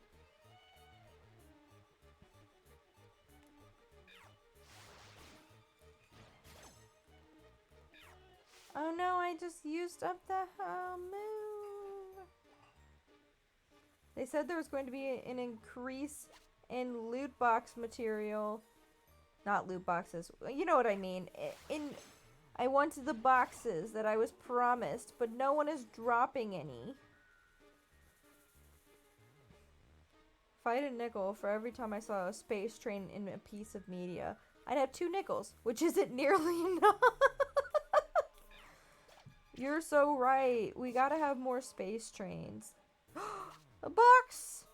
Oh no, I just used up the whole move. They said there was going to be an increase in loot box material. Not loot boxes. You know what I mean. I wanted the boxes that I was promised, but no one is dropping any. If I had a nickel for every time I saw a space train in a piece of media, I'd have 2 nickels, which isn't nearly enough. You're so right. We gotta have more space trains. A box!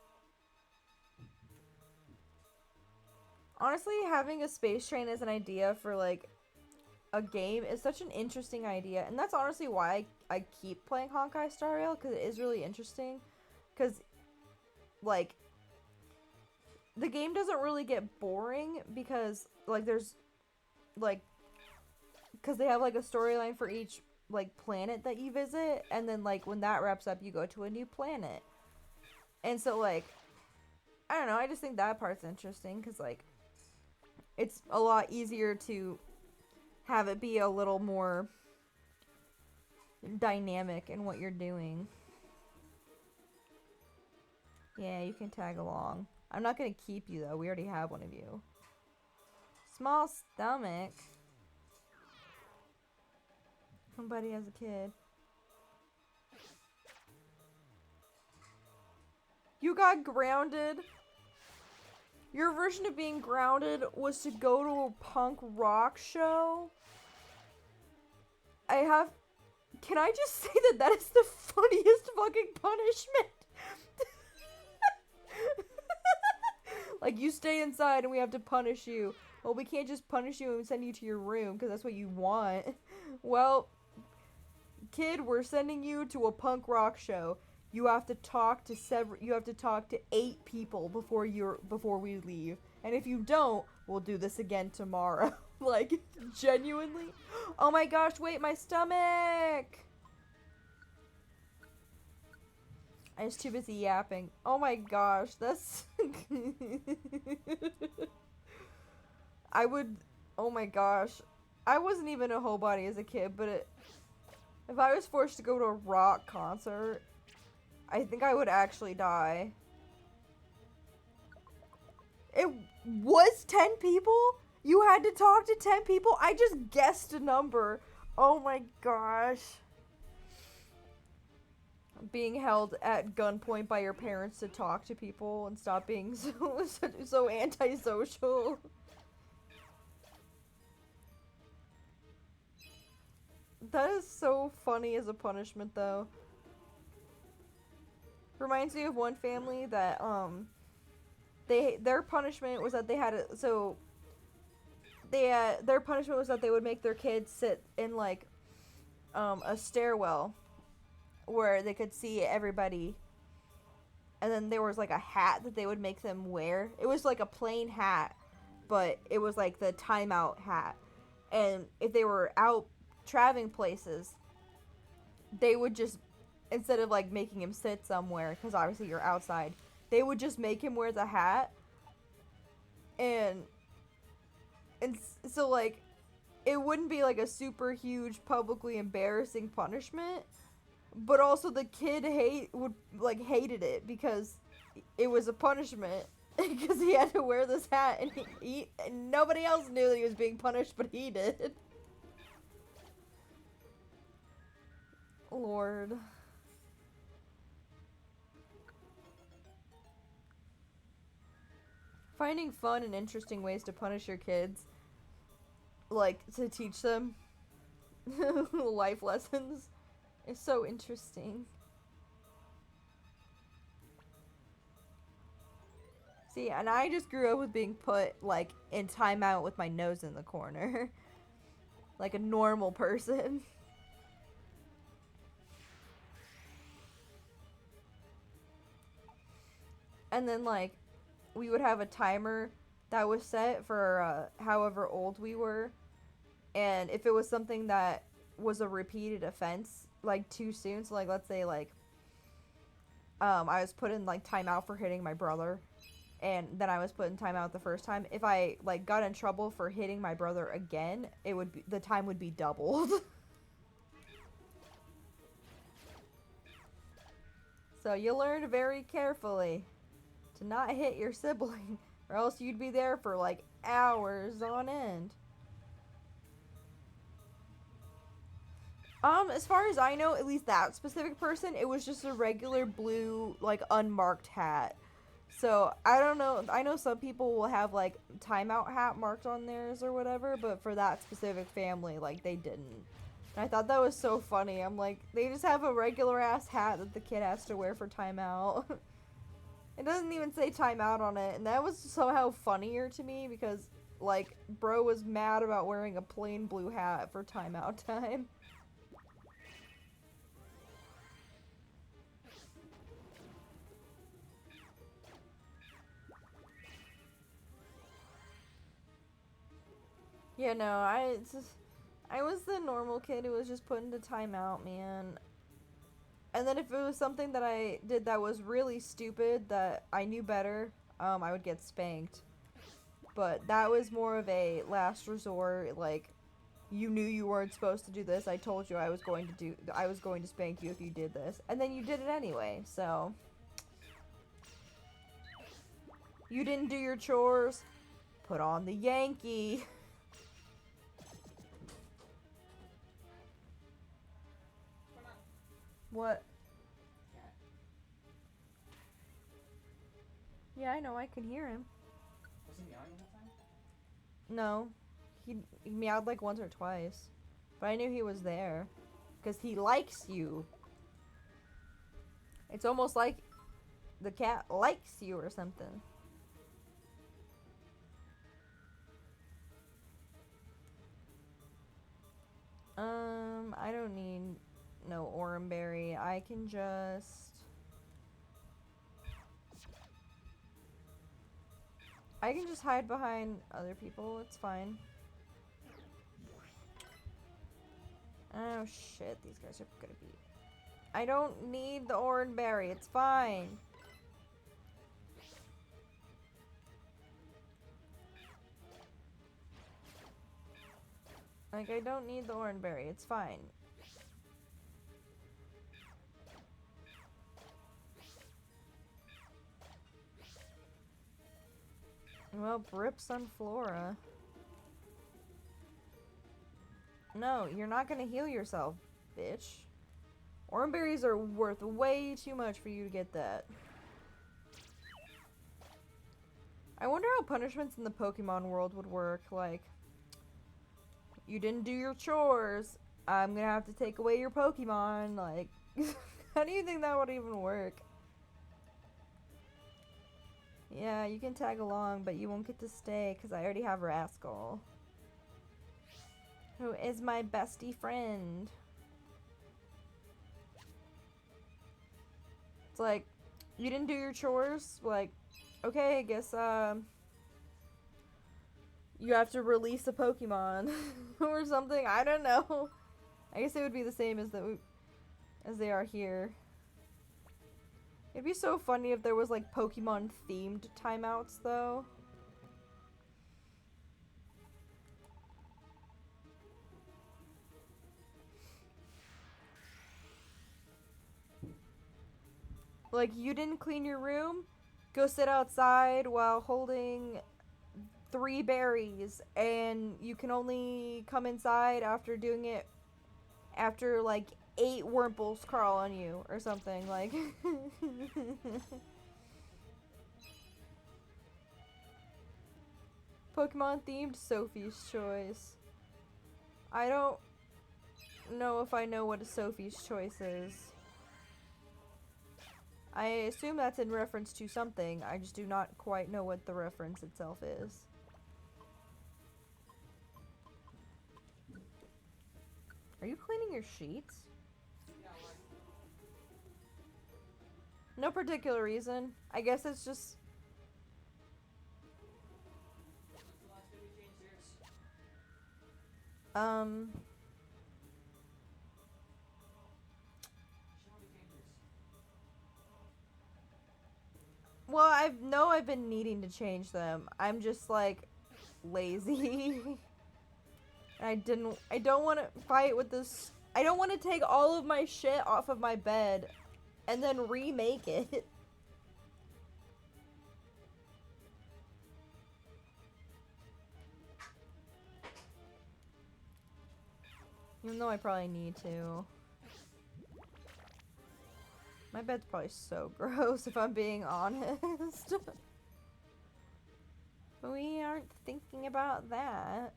Honestly, having a space train as an idea for, like, a game is such an interesting idea. And that's honestly why I keep playing Honkai Star Rail, because it is really interesting. Because, like, the game doesn't really get boring because, like, there's, like, because they have, like, a storyline for each, like, planet that you visit, and then, like, when that wraps up, you go to a new planet. And so, like, I don't know, I just think that part's interesting, because, like, it's a lot easier to have it be a little more dynamic in what you're doing. Yeah, you can tag along. I'm not gonna keep you, though. We already have one of you. Small stomach. Somebody has a kid. You got grounded? Your version of being grounded was to go to a punk rock show? Can I just say that that is the funniest fucking punishment? Like, you stay inside and we have to punish you. Well, we can't just punish you and send you to your room because that's what you want. Well, kid, we're sending you to a punk rock show. You have to talk to 8 people before we leave. And if you don't, we'll do this again tomorrow. Like, genuinely? Oh my gosh, wait, my stomach! I was too busy yapping. Oh my gosh, that's... Oh my gosh. I wasn't even a whole body as a kid, but if I was forced to go to a rock concert, I think I would actually die. It was 10 people? You had to talk to 10 people? I just guessed a number. Oh my gosh. Being held at gunpoint by your parents to talk to people and stop being so antisocial. That is so funny as a punishment, though. Reminds me of one family that, their punishment was that they had a, so their punishment was that they would make their kids sit in like a stairwell where they could see everybody, and then there was like a hat that they would make them wear. It was like a plain hat, but it was like the timeout hat. And if they were out traveling places, they would just, instead of like making him sit somewhere, because obviously you're outside, they would just make him wear the hat. And so like it wouldn't be like a super huge publicly embarrassing punishment, but also the kid hated it because it was a punishment because he had to wear this hat, and and nobody else knew that he was being punished, but he did. Lord. Finding fun and interesting ways to punish your kids, like to teach them life lessons, is so interesting. See, and I just grew up with being put like in timeout with my nose in the corner like a normal person. And then like we would have a timer that was set for however old we were, and if it was something that was a repeated offense like too soon, so like let's say like I was put in like timeout for hitting my brother, and then I was put in timeout the first time. If I like got in trouble for hitting my brother again, it would be, the time would be doubled. So you learned very carefully to not hit your sibling, or else you'd be there for like hours on end. As far as I know, at least that specific person, it was just a regular blue, like, unmarked hat. So, I don't know. I know some people will have, like, timeout hat marked on theirs or whatever, but for that specific family, like, they didn't. And I thought that was so funny. I'm like, they just have a regular-ass hat that the kid has to wear for timeout. It doesn't even say timeout on it, and that was somehow funnier to me because, like, bro was mad about wearing a plain blue hat for timeout time. Yeah, no, I was the normal kid who was just put into timeout, man. And then if it was something that I did that was really stupid that I knew better, I would get spanked. But that was more of a last resort, like, you knew you weren't supposed to do this. I told you I was going to spank you if you did this. And then you did it anyway, so. You didn't do your chores. Put on the Yankee. What? Yeah, I know. I can hear him. Was he meowing the whole time? No. He meowed like once or twice. But I knew he was there. Because he likes you. It's almost like the cat likes you or something. I don't need no Oranberry. I can just... hide behind other people. It's fine. Oh shit, these guys are gonna be... I don't need the Oranberry. It's fine. Like, I don't need the Oranberry. It's fine. Well, rips on Flora. No, you're not gonna heal yourself, bitch. Oranberries are worth way too much for you to get that. I wonder how punishments in the Pokemon world would work. Like, you didn't do your chores. I'm gonna have to take away your Pokemon. Like, how do you think that would even work? Yeah, you can tag along, but you won't get to stay because I already have Rascal, who is my bestie friend. It's like, you didn't do your chores? Like, okay, I guess, you have to release a Pokemon or something. I don't know. I guess it would be the same as they are here. It'd be so funny if there was like Pokemon themed timeouts though. Like, you didn't clean your room? Go sit outside while holding 3 berries, and you can only come inside after doing it after like 8 Wurmples crawl on you or something. Like, Pokemon themed Sophie's Choice. I don't know if I know what a Sophie's Choice is. I assume that's in reference to something. I just do not quite know what the reference itself is. Are you cleaning your sheets? No particular reason. I guess it's just... Well, I've been needing to change them. I'm just like lazy. I don't want to fight with this. I don't want to take all of my shit off of my bed and then remake it. Even though I probably need to. My bed's probably so gross if I'm being honest. But we aren't thinking about that.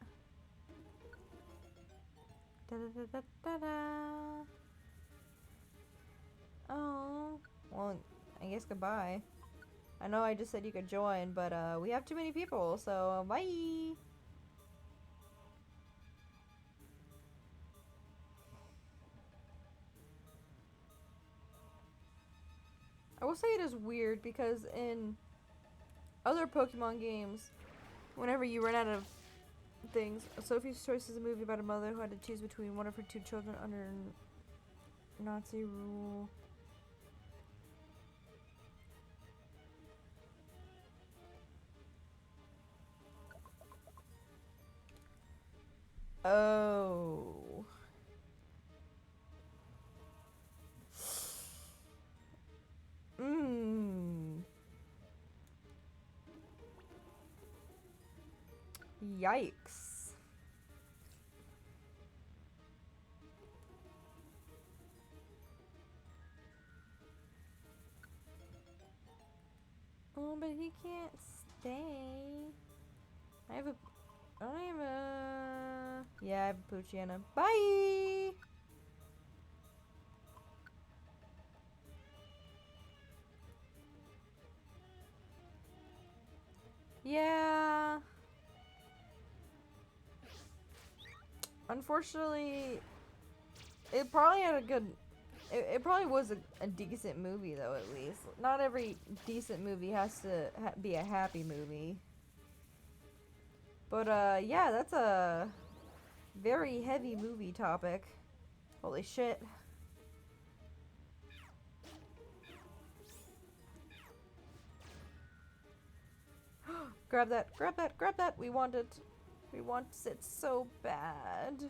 Da da da da da. Oh. Well, I guess goodbye. I know I just said you could join, but we have too many people, so bye! I will say it is weird because in other Pokemon games, whenever you run out of things, Sophie's Choice is a movie about a mother who had to choose between one of her 2 children under Nazi rule. Oh. Mmm. Yikes. Oh, but he can't stay. I have a... Yeah, I have a Poochyena. Bye! Yeah. Unfortunately, it probably had a good... It probably was a decent movie, though, at least. Not every decent movie has to be a happy movie. But, yeah, that's a very heavy movie topic. Holy shit. Grab that, grab that, grab that! We want it. We want it so bad.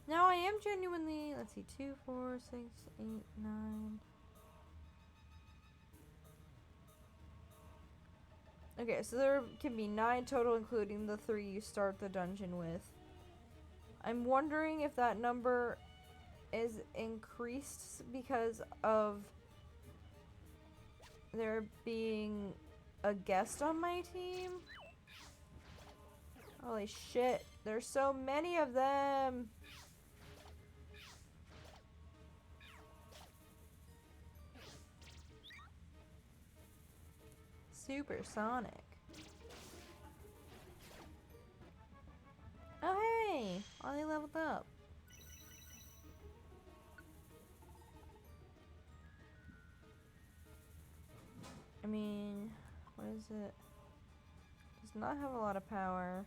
Now I am genuinely, let's see, 2, 4, 6, 8, 9. Okay, so there can be 9 total, including the 3 you start the dungeon with. I'm wondering if that number is increased because of there being a guest on my team. Holy shit, there's so many of them. Supersonic. Oh hey! Oh, they leveled up. I mean, what is it? Does not have a lot of power.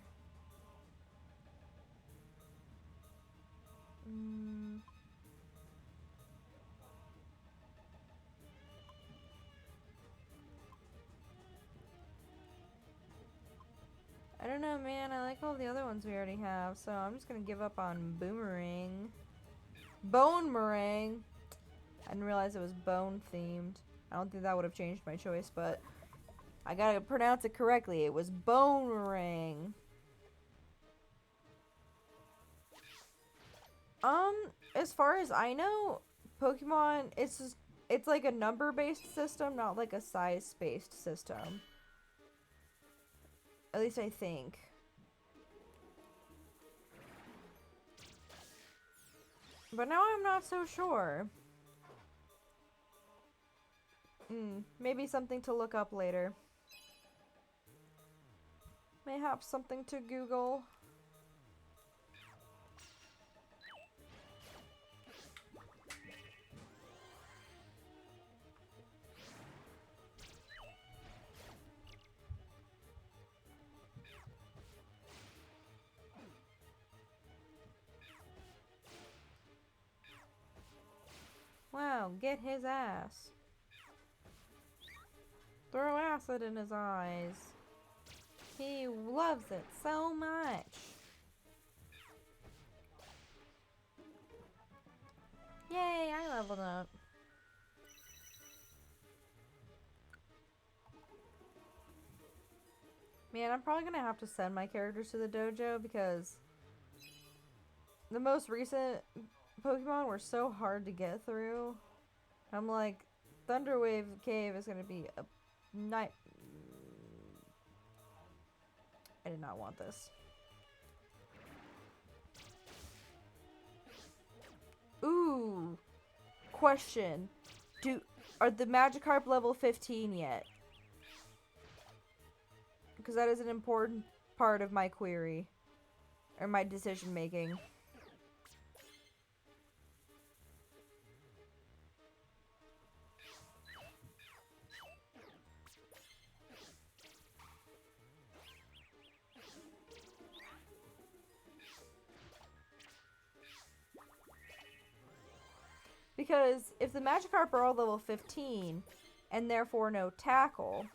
I don't know, man. I like all the other ones we already have, so I'm just gonna give up on Boomerang. Bone Meringue! I didn't realize it was bone themed. I don't think that would have changed my choice, but I gotta pronounce it correctly. It was Bone Meringue. As far as I know, Pokemon, it's like a number-based system, not like a size-based system. At least I think. But now I'm not so sure. Maybe something to look up later. Mayhaps something to Google. Wow, get his ass. Throw acid in his eyes. He loves it so much. Yay, I leveled up. Man, I'm probably gonna have to send my characters to the dojo because the most recent Pokemon were so hard to get through. I'm like, Thunderwave Cave is gonna be a night. I did not want this. Ooh. Question. Are the Magikarp level 15 yet? Because that is an important part of my query. Or my decision making. Because if the Magikarp are all level 15, and therefore no tackle,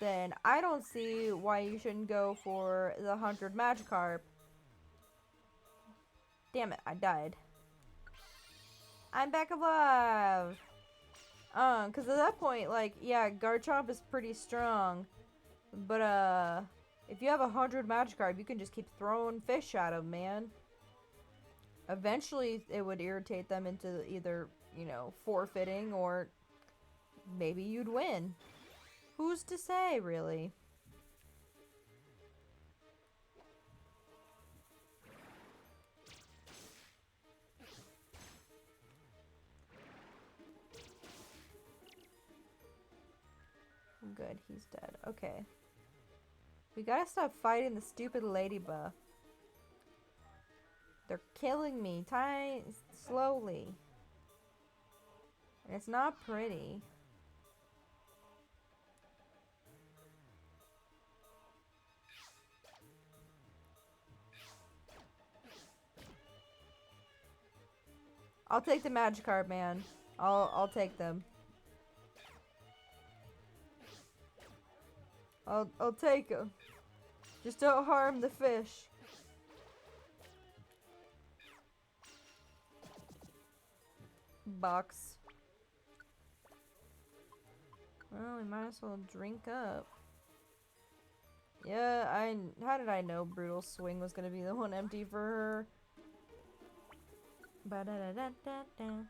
then I don't see why you shouldn't go for the 100 Magikarp. Damn it, I died. I'm back alive! Because at that point, like, yeah, Garchomp is pretty strong, but, if you have 100 Magikarp, you can just keep throwing fish at them, man. Eventually, it would irritate them into either, you know, forfeiting or maybe you'd win. Who's to say, really? Good, he's dead. Okay. We gotta stop fighting the stupid ladybug. They're killing me, slowly. And it's not pretty. I'll take the Magikarp, man. I'll take them. I'll take them. Just don't harm the fish. Box. Well, we might as well drink up. Yeah, how did I know Brutal Swing was gonna be the one empty for her? Ba-da-da-da-da-da.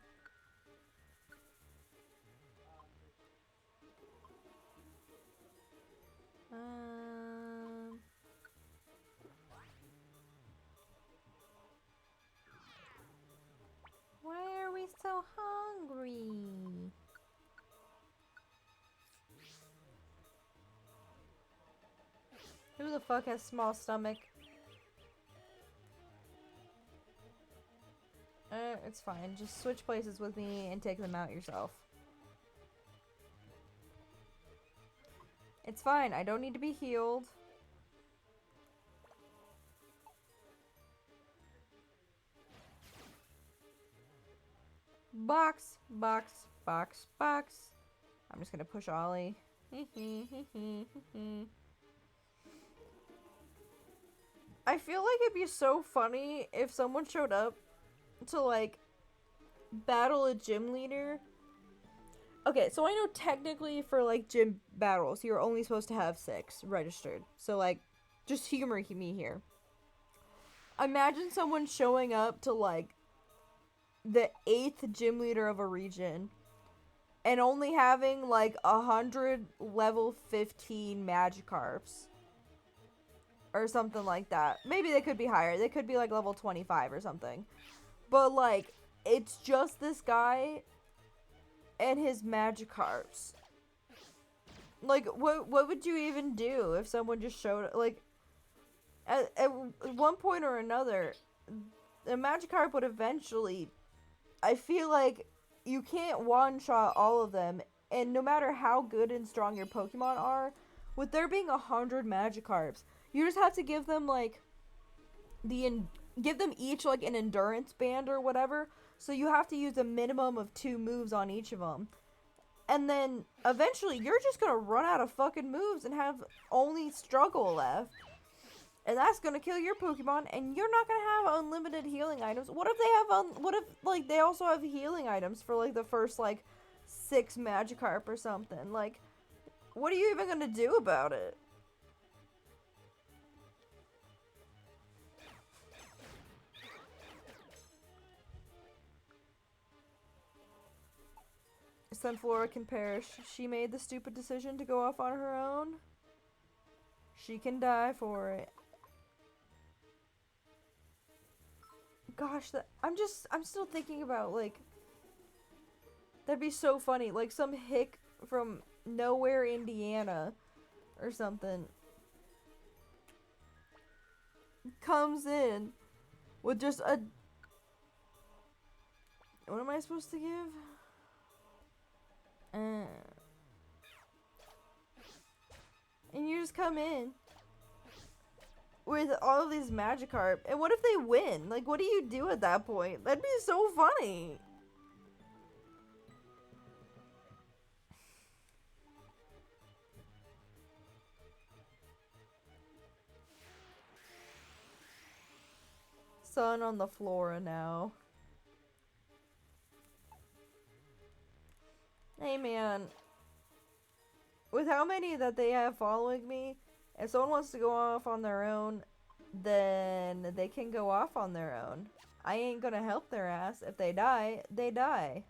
Why are we so hungry? the fuck has small stomach? It's fine. Just switch places with me and take them out yourself. It's fine. I don't need to be healed. Box, box, box, box. I'm just gonna push Ollie. I feel like it'd be so funny if someone showed up to, like, battle a gym leader. Okay, so I know technically for, like, gym battles, you're only supposed to have 6 registered. So, like, just humor me here. Imagine someone showing up to, like, the 8th gym leader of a region and only having, like, 100 level 15 Magikarps. Or something like that. Maybe they could be higher. They could be, like, level 25 or something. But, like, it's just this guy and his Magikarps. Like, what would you even do if someone just showed... Like, at one point or another, the Magikarp would eventually... I feel like you can't one-shot all of them. And no matter how good and strong your Pokemon are, with there being 100 Magikarps, you just have to give them, like, give them each, like, an endurance band or whatever. So you have to use a minimum of 2 moves on each of them. And then, eventually, you're just gonna run out of fucking moves and have only struggle left. And that's gonna kill your Pokemon, and you're not gonna have unlimited healing items. What if they have, what if, like, they also have healing items for, like, the first, like, 6 Magikarp or something? Like, what are you even gonna do about it? Sunflora can perish. She made the stupid decision to go off on her own. She can die for it. Gosh, I'm still thinking about, like, that'd be so funny. Like, some hick from nowhere, Indiana, or something, comes in with just a... What am I supposed to give? And you just come in with all of these Magikarp, and what if they win? Like, what do you do at that point? That'd be so funny. Sun on the flora now. Hey man, with how many that they have following me, if someone wants to go off on their own, then they can go off on their own. I ain't gonna help their ass. If they die, they die.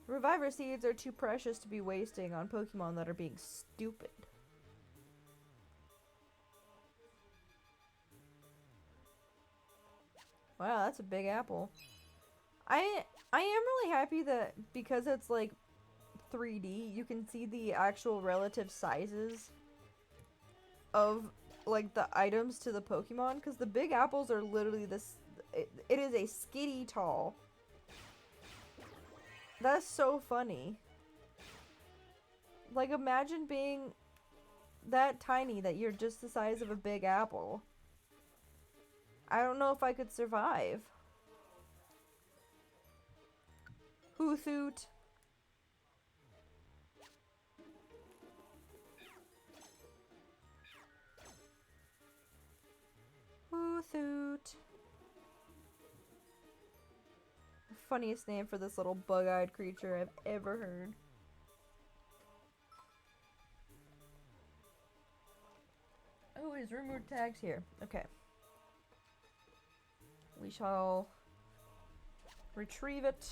Reviver seeds are too precious to be wasting on Pokemon that are being stupid. Wow, that's a big apple. I am really happy that because it's like 3D, you can see the actual relative sizes of like the items to the Pokemon, because the big apples are literally this, it is a skitty tall. That's so funny. Like, imagine being that tiny that you're just the size of a big apple. I don't know if I could survive. Hoothoot. Hoothoot. Funniest name for this little bug-eyed creature I've ever heard. Oh, his rumored tag's here. Okay. We shall retrieve it.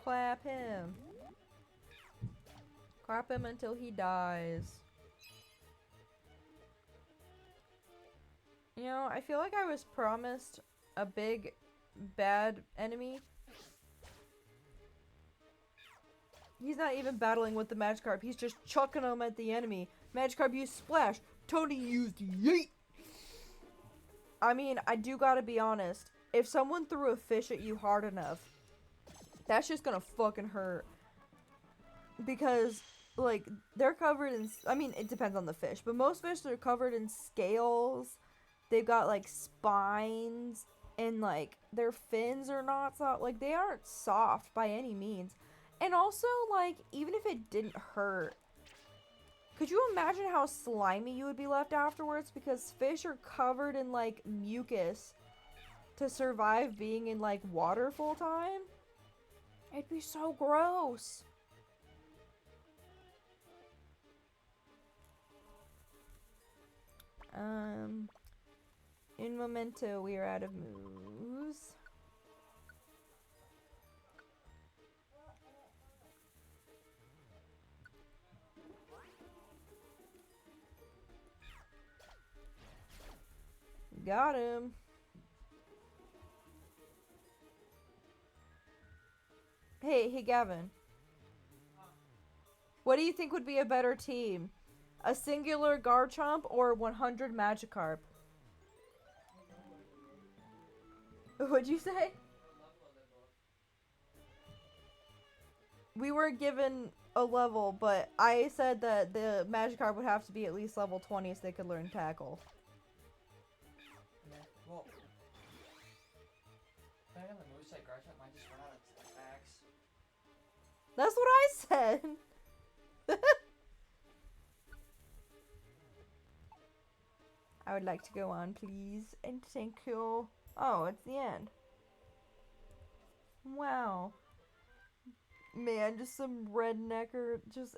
Clap him. Clap him until he dies. You know, I feel like I was promised a big, bad enemy. He's not even battling with the Magikarp. He's just chucking them at the enemy. Magikarp used Splash. Tony used Yeet. I mean, I do gotta be honest. If someone threw a fish at you hard enough, that's just gonna fucking hurt. Because, like, they're covered in... I mean, it depends on the fish. But most fish are covered in scales. They've got, like, spines. And, like, their fins are not soft. Like, they aren't soft by any means. And also, like, even if it didn't hurt, could you imagine how slimy you would be left afterwards? Because fish are covered in, like, mucus to survive being in, like, water full time. It'd be so gross. In Memento, we are out of moves. Got him. Hey, Gavin. What do you think would be a better team? A singular Garchomp or 100 Magikarp? What'd you say? We were given a level, but I said that the Magikarp would have to be at least level 20 so they could learn Tackle. Yeah, well, depending on the moveset, Garchomp might just run out of attacks. That's what I said! I would like to go on, please. And thank you. Oh, it's the end. Wow. Man, just some rednecker just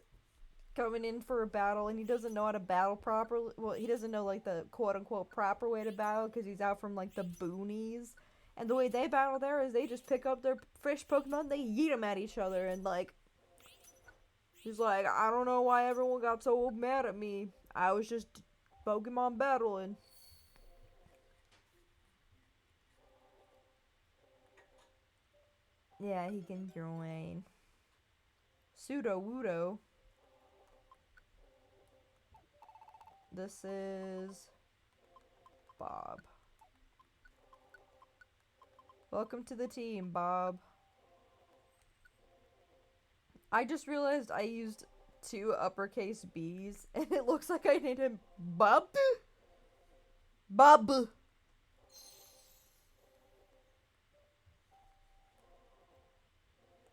coming in for a battle, and he doesn't know how to battle properly. Well, he doesn't know, like, the quote-unquote proper way to battle because he's out from, like, the boonies. And the way they battle there is they just pick up their fish Pokemon, they yeet them at each other, and, like... He's like, I don't know why everyone got so mad at me. I was just Pokemon battling. Yeah, he can join. Pseudo-Wudo. This is Bob. Welcome to the team, Bob. I just realized I used 2 uppercase B's, and it looks like I named him Bob. Bob.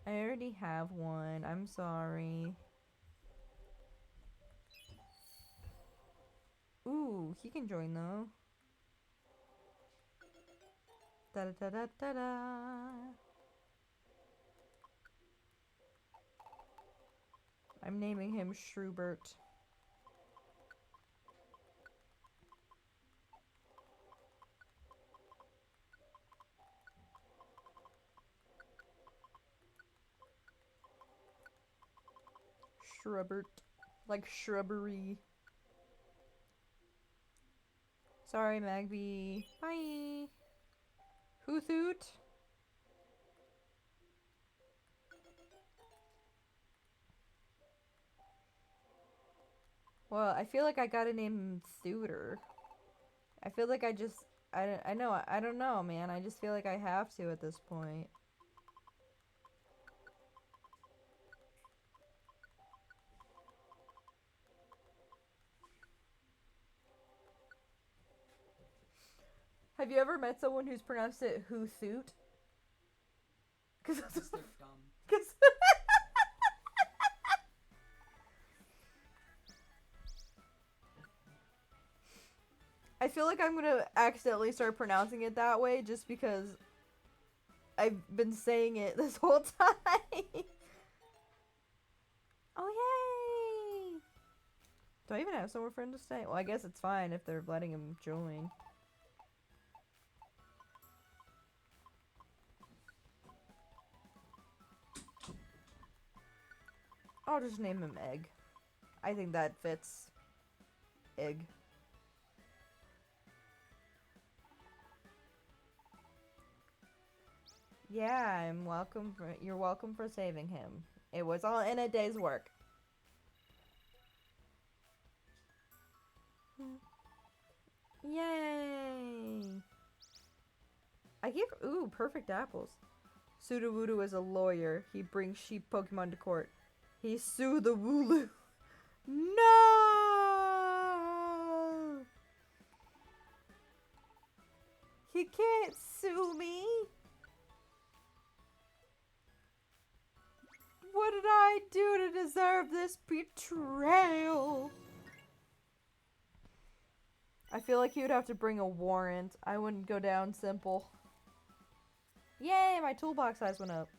I already have one. I'm sorry. Ooh, he can join though. Da da da da da da. I'm naming him Shrubert. Shrubert. Like shrubbery. Sorry, Magby. Bye. Hoothoot. Well, I feel like I gotta name him Thooter. I feel like I don't know, man. I just feel like I have to at this point. Have you ever met someone who's pronounced it Hoothoot? Because They're dumb. Cause I feel like I'm gonna accidentally start pronouncing it that way just because I've been saying it this whole time. Oh, yay! Do I even have somewhere for him to stay? Well, I guess it's fine if they're letting him join. I'll just name him Egg. I think that fits. Egg. Yeah, you're welcome for saving him. It was all in a day's work. Yay! I give ooh, perfect apples. Sudowoodo is a lawyer. He brings sheep Pokemon to court. He sue the Wooloo. No! He can't sue me. What did I do to deserve this betrayal? I feel like he would have to bring a warrant. I wouldn't go down simple. Yay, my toolbox size went up.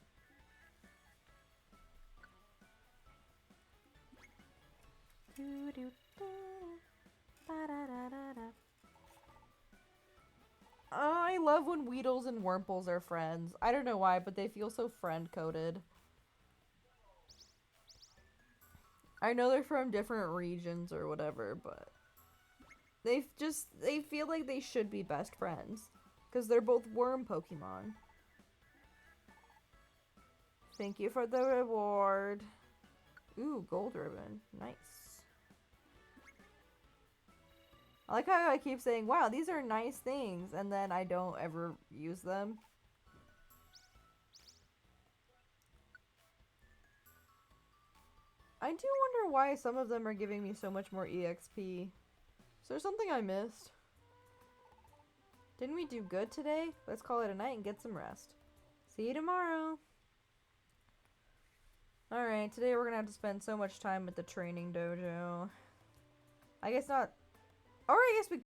I love when Weedles and Wurmples are friends. I don't know why, but they feel so friend-coded. I know they're from different regions or whatever, but they feel like they should be best friends. Because they're both worm Pokemon. Thank you for the reward. Ooh, gold ribbon. Nice. I like how I keep saying, wow, these are nice things, and then I don't ever use them. I do wonder why some of them are giving me so much more EXP. Is there something I missed? Didn't we do good today? Let's call it a night and get some rest. See you tomorrow. Alright, today we're gonna have to spend so much time at the training dojo. I guess not. Alright, I guess we